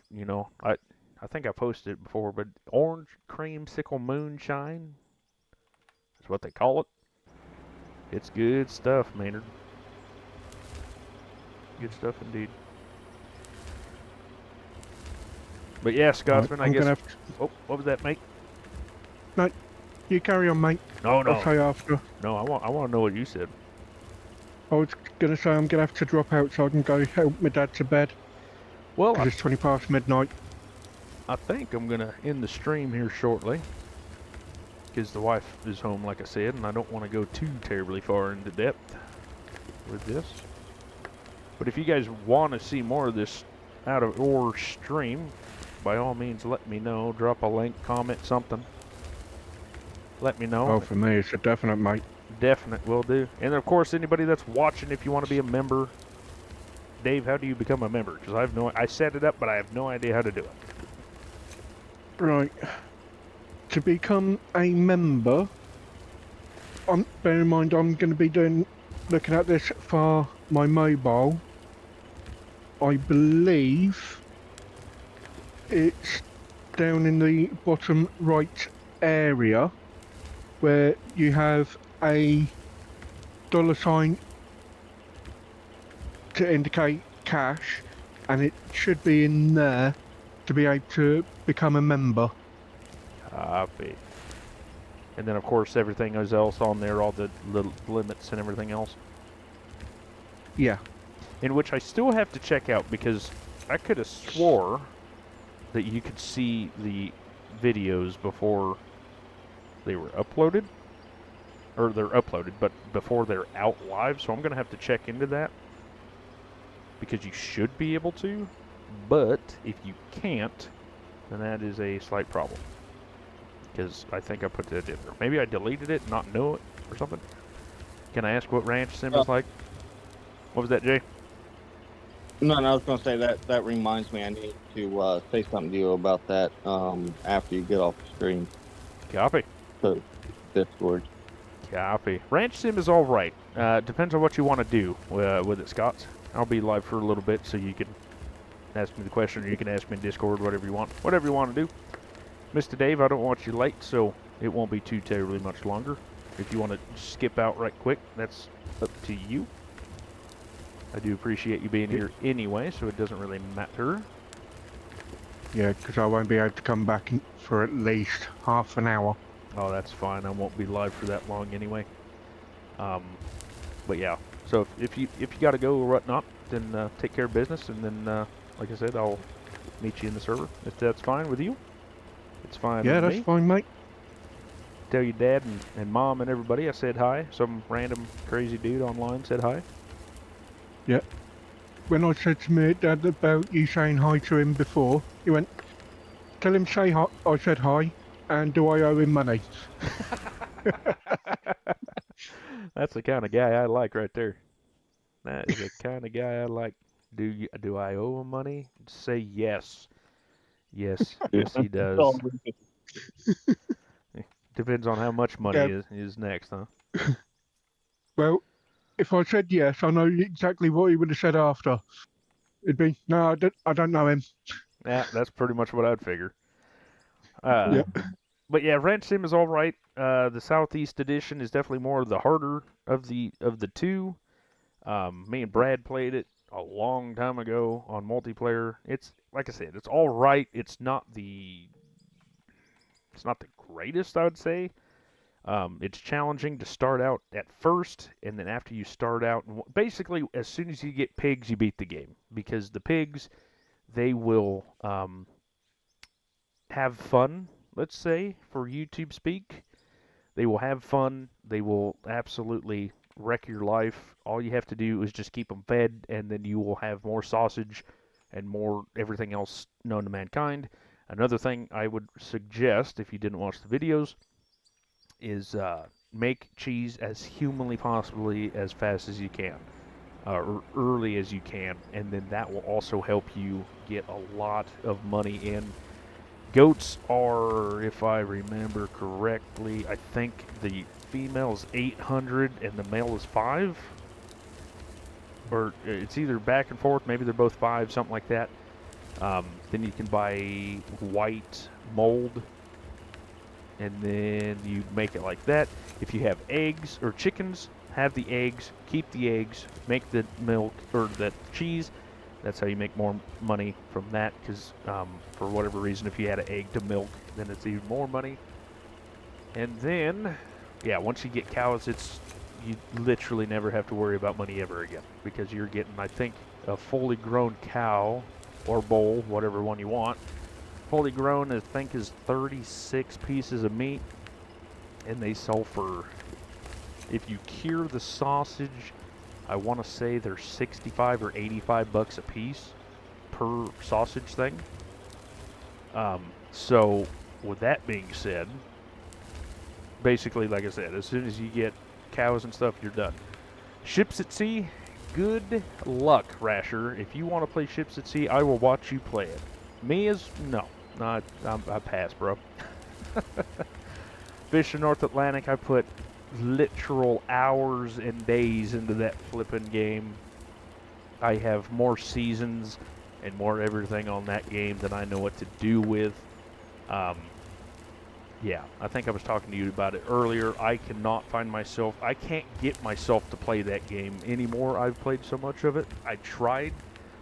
I think I posted it before, but orange creamsicle moonshine is what they call it. It's good stuff, Maynard. Good stuff indeed. But yeah, Right, Scotsman, I I'm guess. gonna have to. Oh, what was that, mate? No, you carry on, mate. No, I'll no, say after. no. I want to know what you said. I was gonna say I'm gonna have to drop out so I can go help my dad to bed Well, because it's 20 past midnight. I think I'm gonna end the stream here shortly because the wife is home, like I said, and I don't want to go too terribly far into depth with this. But if you guys want to see more of this out of or stream, by all means, let me know. Drop a link, comment something. Let me know. Oh, for me, it's a definite, mate. Definite will do. And of course, anybody that's watching, if you want to be a member, Dave, how do you become a member? Because I set it up, but I have no idea how to do it. Right. To become a member, bear in mind I'm going to be looking at this for my mobile. I believe it's down in the bottom right area where you have a $sign to indicate cash, and it should be in there to be able to become a member. Copy. And then, of course, everything else on there, all the little limits and everything else. Yeah. In which I still have to check out because I could have swore that you could see the videos before they were uploaded. Or they're uploaded, but before they're out live. So I'm going to have to check into that. Because you should be able to. But if you can't, then that is a slight problem. Because I think I put that in there. Maybe I deleted it and not know it or something. Can I ask what ranch sim is like? What was that, Jay? No, I was going to say that reminds me I need to say something to you about that after you get off the stream. Copy. So, Discord. Copy. Ranch sim is all right. Depends on what you want to do with it, Scott. I'll be live for a little bit so you can ask me the question or you can ask me in Discord, whatever you want. Whatever you want to do. Mr. Dave, I don't want you late, so it won't be too terribly much longer. If you want to skip out right quick, that's up to you. I do appreciate you being here anyway, so it doesn't really matter. Yeah, because I won't be able to come back for at least half an hour. Oh, that's fine. I won't be live for that long anyway. But yeah, so if you got to go or whatnot, then take care of business, and then, like I said, I'll meet you in the server if that's fine with you. It's fine Yeah, with that's me. fine, mate. Tell your dad and mom and everybody I said hi. Some random crazy dude online said hi. Yeah. When I said to my dad about you saying hi to him before, he went, "Tell him say hi." I said hi, and do I owe him money? That's the kind of guy I like right there. That is the kind of guy I like. Do I owe him money? Say yes. Yes, yes, he does. Depends on how much money Yeah. is next, huh? Well, if I said yes, I know exactly what he would have said after. It'd be, no, I don't know him. Yeah, that's pretty much what I'd figure. Uh, Yeah. but yeah, Ranch Sim is all right. The Southeast Edition is definitely more the harder of the two. Me and Brad played it a long time ago on multiplayer. It's like I said, it's all right. It's not the greatest, I would say. It's challenging to start out at first, and then after you start out, basically as soon as you get pigs, you beat the game because the pigs they will have fun. Let's say for YouTube speak, they will have fun. They will absolutely wreck your life. All you have to do is just keep them fed, and then you will have more sausage and more everything else known to mankind. Another thing I would suggest if you didn't watch the videos is make cheese as humanly possibly as fast as you can, or early as you can, and then that will also help you get a lot of money in. Goats are, if I remember correctly, I think the female is 800 and the male is 5. Or it's either back and forth, maybe they're both 5, something like that. Then you can buy white mold, and then you make it like that. If you have eggs or chickens, have the eggs, keep the eggs, make the milk or the cheese. That's how you make more money from that, because for whatever reason, if you add an egg to milk, then it's even more money. And then, yeah, once you get cows, you literally never have to worry about money ever again, because you're getting, I think, a fully grown cow or bull, whatever one you want. Fully grown, I think, is 36 pieces of meat, and they sell for, if you cure the sausage, I want to say they're 65 or 85 bucks a piece per sausage thing. So with that being said, basically, like I said, as soon as you get cows and stuff, you're done. Ships at sea, good luck, Rasher. If you want to play Ships at Sea, I will watch you play it. Me is no, I pass, bro. Fish in North Atlantic, I put literal hours and days into that flipping game. I have more seasons and more everything on that game than I know what to do with. Yeah, I think I was talking to you about it earlier. I can't get myself to play that game anymore. I've played so much of it. I tried.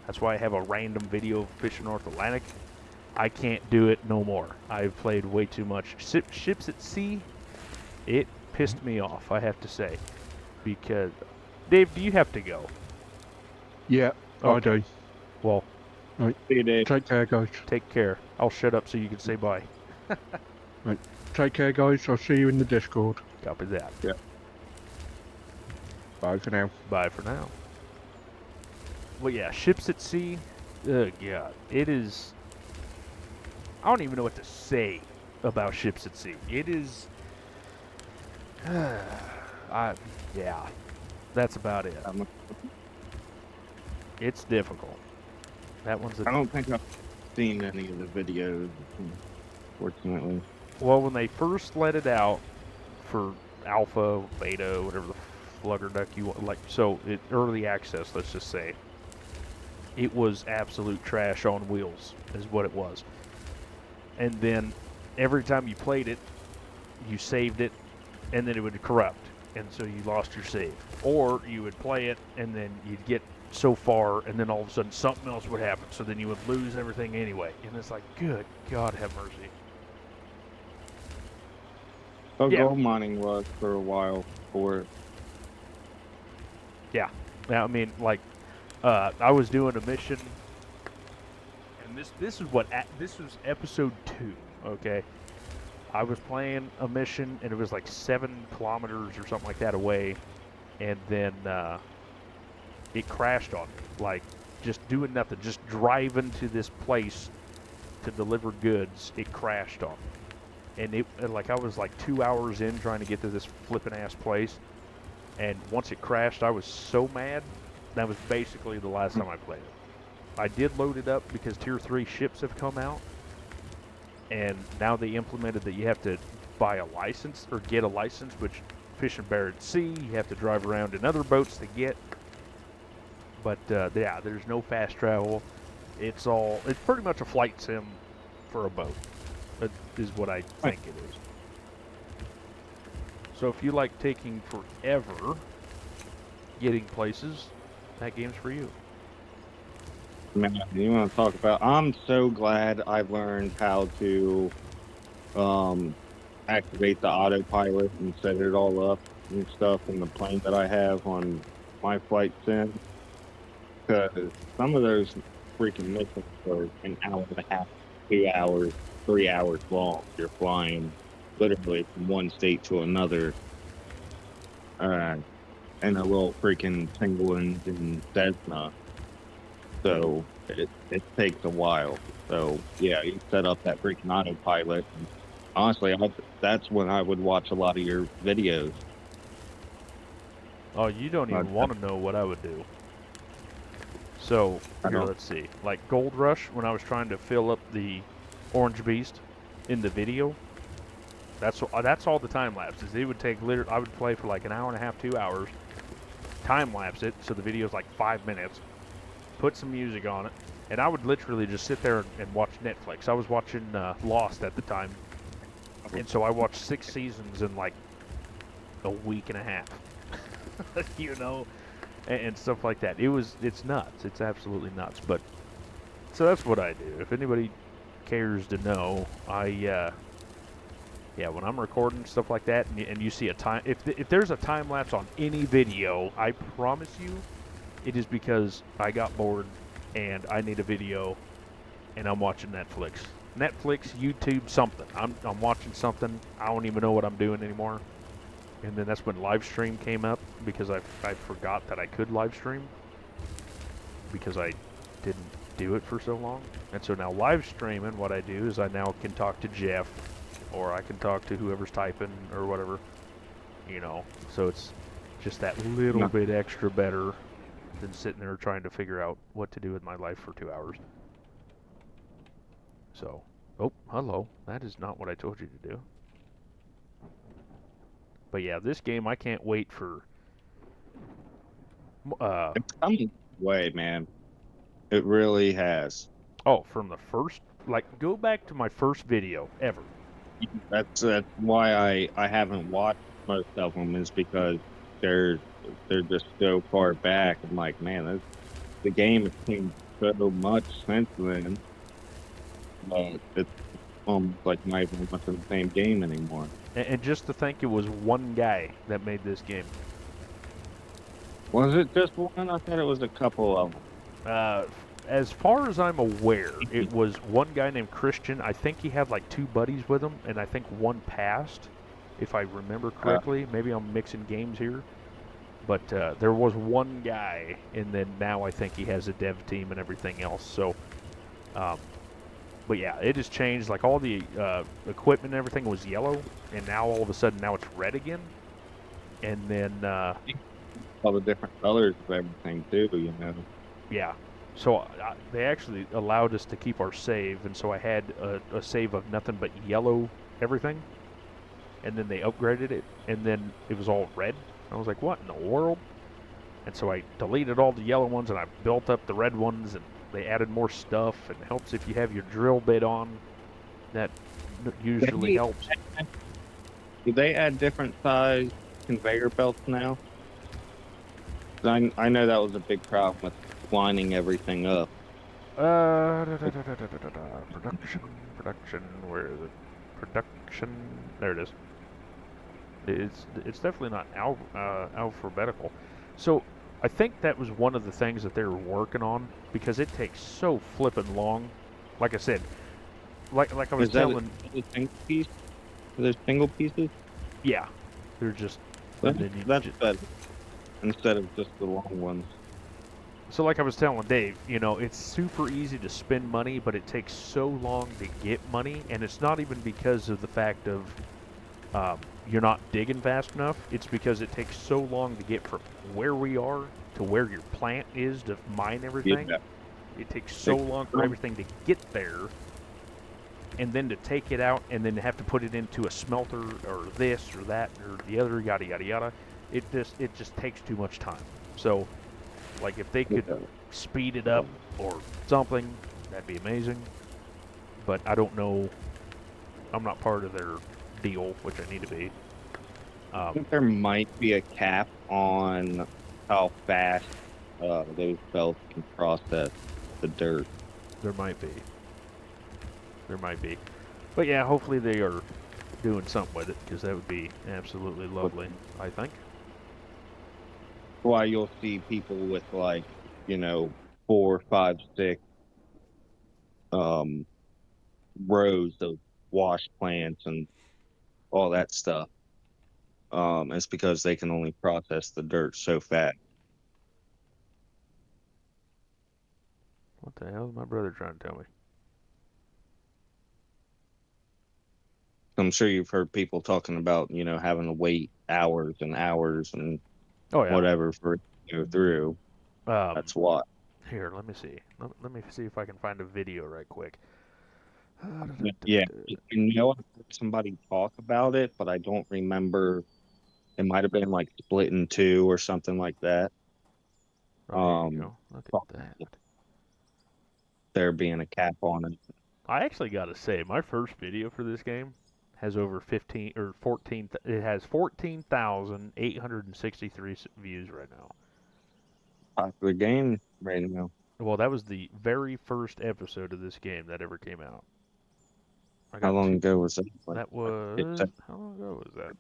That's why I have a random video of Fish in North Atlantic. I can't do it no more. I've played way too much. Ships at Sea, it pissed me off, I have to say. Because, Dave, do you have to go? Yeah, Okay. I do. Well, Right. See you, Dave. Take care, guys. take care. I'll shut up so you can say bye. Right. Take care, guys. I'll see you in the Discord. Copy that. Bye for now. Bye for now. Well, yeah, Ships at Sea. Oh, God. It is... I don't even know what to say about Ships at Sea. It is... yeah. That's about it. It's difficult. That one's I don't think I've seen any of the videos, fortunately. Well, when they first let it out for alpha, beta, whatever the flugger duck you want, early access, let's just say, it was absolute trash on wheels, is what it was. And then every time you played it, you saved it, and then it would corrupt, and so you lost your save. Or you would play it, and then you'd get so far, and then all of a sudden something else would happen, so then you would lose everything anyway. And it's like, good God have mercy. Gold mining was for a while for it. Yeah. I mean, I was doing a mission, and this was episode 2. Okay, I was playing a mission, and it was like 7 kilometers or something like that away, and then it crashed on me. Like, just doing nothing, just driving to this place to deliver goods, it crashed on me. And I was like 2 hours in trying to get to this flippin' ass place, and once it crashed, I was so mad. That was basically the last time I played it. I did load it up because Tier 3 ships have come out, and now they implemented that you have to buy a license or get a license, which fishing bear at sea, you have to drive around in other boats to get. But yeah, there's no fast travel. It's pretty much a flight sim for a boat. That is what I think it is. So if you like taking forever getting places, that game's for you. Man, you want to talk about? I'm so glad I learned how to activate the autopilot and set it all up and stuff in the plane that I have on my flight sim. Because some of those freaking missions are an hour and a half, 2 hours, 3 hours long. You're flying literally from one state to another, in a little freaking single engine Cessna. So it takes a while. So yeah, you set up that freaking autopilot. And honestly, that's when I would watch a lot of your videos. Oh, you don't even want to know what I would do. So, here, let's see. Like Gold Rush, when I was trying to fill up the Orange Beast in the video, that's all the time lapses. It would take I would play for like an hour and a half, 2 hours, time lapse it, so the video's like 5 minutes, put some music on it, and I would literally just sit there and watch Netflix. I was watching Lost at the time, and so I watched 6 seasons in like a week and a half. You know, and stuff like that. It's nuts. It's absolutely nuts. But so that's what I do. If anybody cares to know, yeah, when I'm recording stuff like that, and you see a time, if there's a time lapse on any video, I promise you, it is because I got bored and I need a video, and I'm watching Netflix, YouTube, something. I'm watching something. I don't even know what I'm doing anymore. And then that's when live stream came up, because I forgot that I could live stream because I didn't do it for so long. And so now live streaming, what I do is I now can talk to Jeff, or I can talk to whoever's typing or whatever, you know. So it's just that little bit extra better than sitting there trying to figure out what to do with my life for 2 hours. So, oh, hello. That is not what I told you to do. But yeah, this game, I can't wait for. It's coming way, man. It really has. Oh, from the first, like, go back to my first video ever. That's why I haven't watched most of them, is because they're just so far back. I'm like, man, the game has changed so much since then. But it's almost like not even much of the same game anymore. And just to think it was one guy that made this game. Was it just one? I thought it was a couple of them. As far as I'm aware, it was one guy named Christian. I think he had like 2 buddies with him, and I think one passed, if I remember correctly. Maybe I'm mixing games here. But there was one guy, and then now I think he has a dev team and everything else. So, but yeah, it has changed. Like all the equipment and everything was yellow, and now all of a sudden now it's red again. And then all the different colors of everything too, you know. Yeah. So they actually allowed us to keep our save, and so I had a save of nothing but yellow everything. And then they upgraded it, and then it was all red. I was like, what in the world? And so I deleted all the yellow ones, and I built up the red ones, and they added more stuff, and it helps if you have your drill bit on. That usually helps. Do they add different size conveyor belts now? I know that was a big problem with lining everything up. Production, where is it? Production, there it is. It's definitely not alphabetical. So I think that was one of the things that they were working on, because it takes so flippin' long. Like I said, like I was telling. Is that a single piece? Are those single pieces? Yeah, they're just. That's better instead of just the long ones. So like I was telling Dave, you know, it's super easy to spend money, but it takes so long to get money, and it's not even because of the fact of you're not digging fast enough. It's because it takes so long to get from where we are to where your plant is to mine everything. Yeah. It takes so long for everything to get there and then to take it out and then have to put it into a smelter or this or that or the other, yada yada yada. It just takes too much time. So, like if they could speed it up or something, that'd be amazing. But I don't know. I'm not part of their deal, which I need to be. I think there might be a cap on how fast those belts can process the dirt. There might be. There might be. But yeah, hopefully they are doing something with it because that would be absolutely lovely, I think. Why you'll see people with like, 4, 5, 6 um, rows of wash plants and all that stuff. It's because they can only process the dirt so fast. What the hell is my brother trying to tell me? I'm sure you've heard people talking about, having to wait hours and hours and Oh yeah. whatever for it to go through. Um, That's why. Here, let me see. Let me see if I can find a video right quick. Yeah, I heard somebody talk about it, but I don't remember. It might have been like split in two or something like that. Oh, here you Um, go. Look at talking that. about there being a cap on it. I actually got to say, my first video for this game has over 15 or 14. It has 14,863 views right now. Popular game right now. Well, that was the very first episode of this game that ever came out. I How got long two. ago was it? That It's was how long ago was that?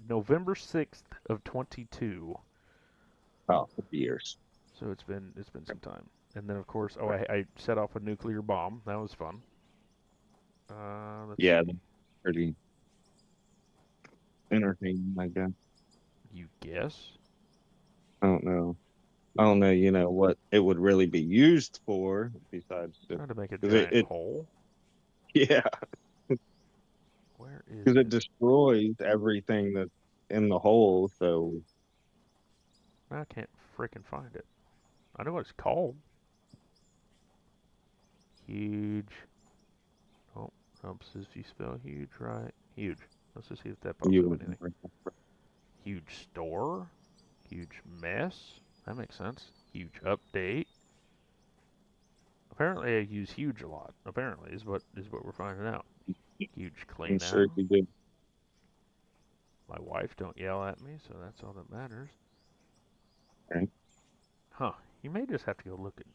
November 6th of 22. about 50 years. So it's been some time. And then of course, I set off a nuclear bomb. That was fun. Let's Yeah, see. pretty entertaining, I guess. You guess? I don't know. I don't know, what it would really be used for besides Trying to make a because giant hole. yeah, Where is because it it? destroys everything that's in the hole. So I can't freaking find it. I know what it's called. Huge. Oh, helps if you spell huge right. Huge. Let's just see if that pops you up would anything. never. Huge store. Huge mess. That makes sense. Huge update. Apparently I use huge a lot. Apparently is what we're finding out. Huge I'm clean sure out. you did. My wife don't yell at me, so that's all that matters. Right? Huh. You may just have to go look at.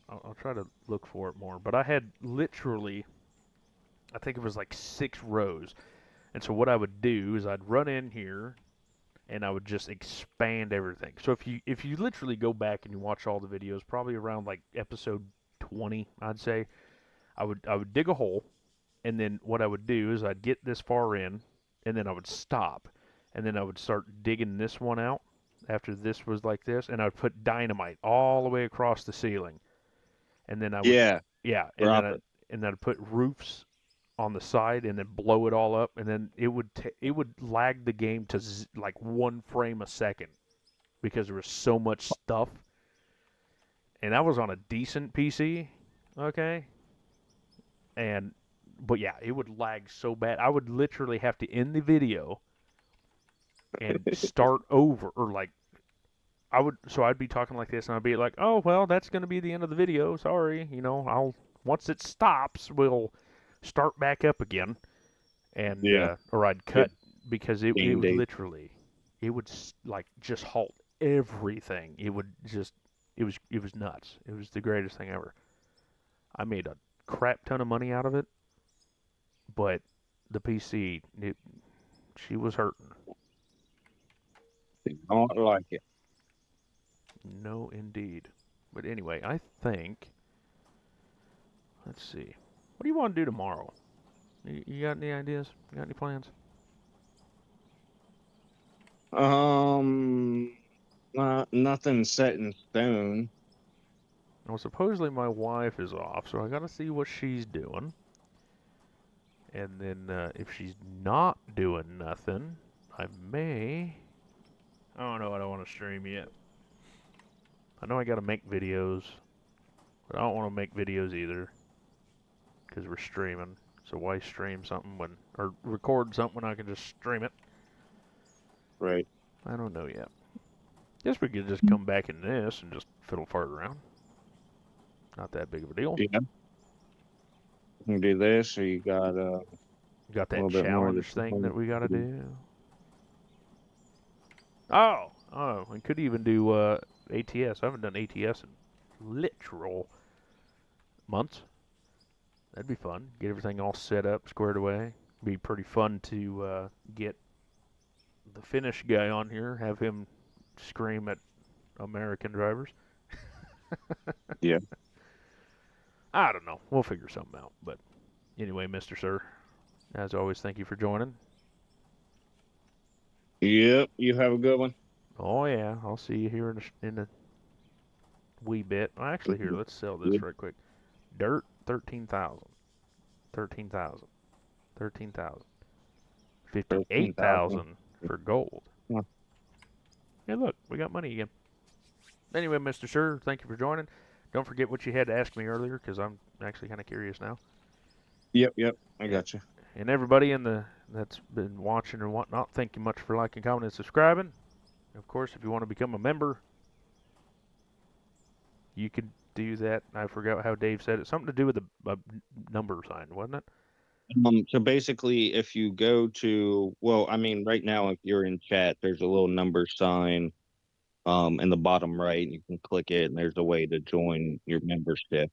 I'll try to look for it more. But I had literally, I think it was like 6 rows. And so what I would do is I'd run in here and I would just expand everything. So if you literally go back and you watch all the videos, probably around like episode 20, I'd say, I would dig a hole, and then what I would do is I'd get this far in, and then I would stop, and then I would start digging this one out after this was like this, and I would put dynamite all the way across the ceiling, and then I would, Yeah, yeah, drop it. and then I'd put roofs on the side and then blow it all up, and then it would lag the game to like 1 frame a second because there was so much stuff, and I was on a decent PC, okay, and but yeah, it would lag so bad. I would literally have to end the video and start over, or like I'd be talking like this, and I'd be like, oh well, that's gonna be the end of the video. Sorry, I'll once it stops, we'll start back up again, and Yeah, or I'd yeah. cut because it Game would day. literally, it would like just halt everything. It would just, it was nuts. It was the greatest thing ever. I made a crap ton of money out of it, but the PC, she was hurting. Did not like it. No, indeed. But anyway, I think. Let's see. What do you want to do tomorrow? You got any ideas? You got any plans? Nothing set in stone. Well, supposedly my wife is off, so I got to see what she's doing. And then if she's not doing nothing, I may. I don't know what I want to stream yet. I know I got to make videos, but I don't want to make videos either. because we're streaming. So why stream something when, or record something when I can just stream it? Right. I don't know yet. Guess we could just come back in this and just fiddle fart around. Not that big of a deal. Yeah. You can do this, or you got Got a that little bit more of challenge thing that we gotta do. Oh, we could even do ATS. I haven't done ATS in literal months. That'd be fun. Get everything all set up, squared away. Be pretty fun to get the Finnish guy on here, have him scream at American drivers. Yeah. I don't know. We'll figure something out. But anyway, Mr. Sir, as always, thank you for joining. Yep. You have a good one. Oh yeah, I'll see you here in a wee bit. Well, actually, here, let's sell this right quick. Dirt, 13,000. 13,000. 13,000. 13,000. 58,000 for gold. Yeah. Hey, look, we got money again. Anyway, Mr. Sir, thank you for joining. Don't forget what you had to ask me earlier, because I'm actually kind of curious now. Yep. I got you. And everybody that's been watching and whatnot, thank you much for liking, commenting, and subscribing. Of course, if you want to become a member, you can do that. I forgot how Dave said it. Something to do with a number sign, wasn't it? So basically, if you go to, well, I mean, right now, if you're in chat, there's a little number sign in the bottom right. You can click it, and there's a way to join your membership.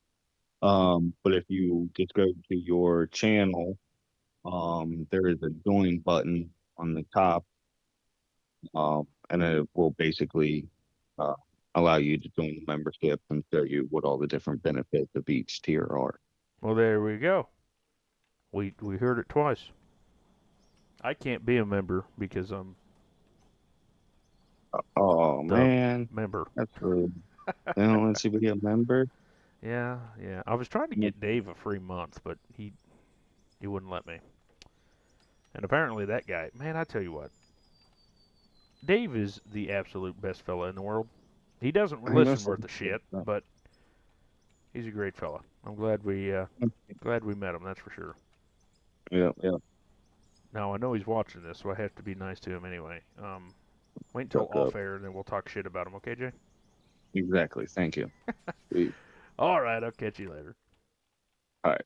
But if you just go to your channel, there is a join button on the top, and it will basically uh, allow you to join the membership and show you what all the different benefits of each tier are. Well, there we go. We heard it twice. I can't be a member because I'm Oh the man, member. that's rude. They don't let you be a member. Yeah. I was trying to get Dave a free month, but he wouldn't let me. And apparently that guy, man, I tell you what, Dave is the absolute best fella in the world. He doesn't He listen must worth a shit, but he's a great fella. I'm glad we met him. That's for sure. Yeah. Now I know he's watching this, so I have to be nice to him anyway. Wait until Fuck off up. air, and then we'll talk shit about him. Okay, Jay? Exactly. Thank you. Sweet. All right. I'll catch you later. All right.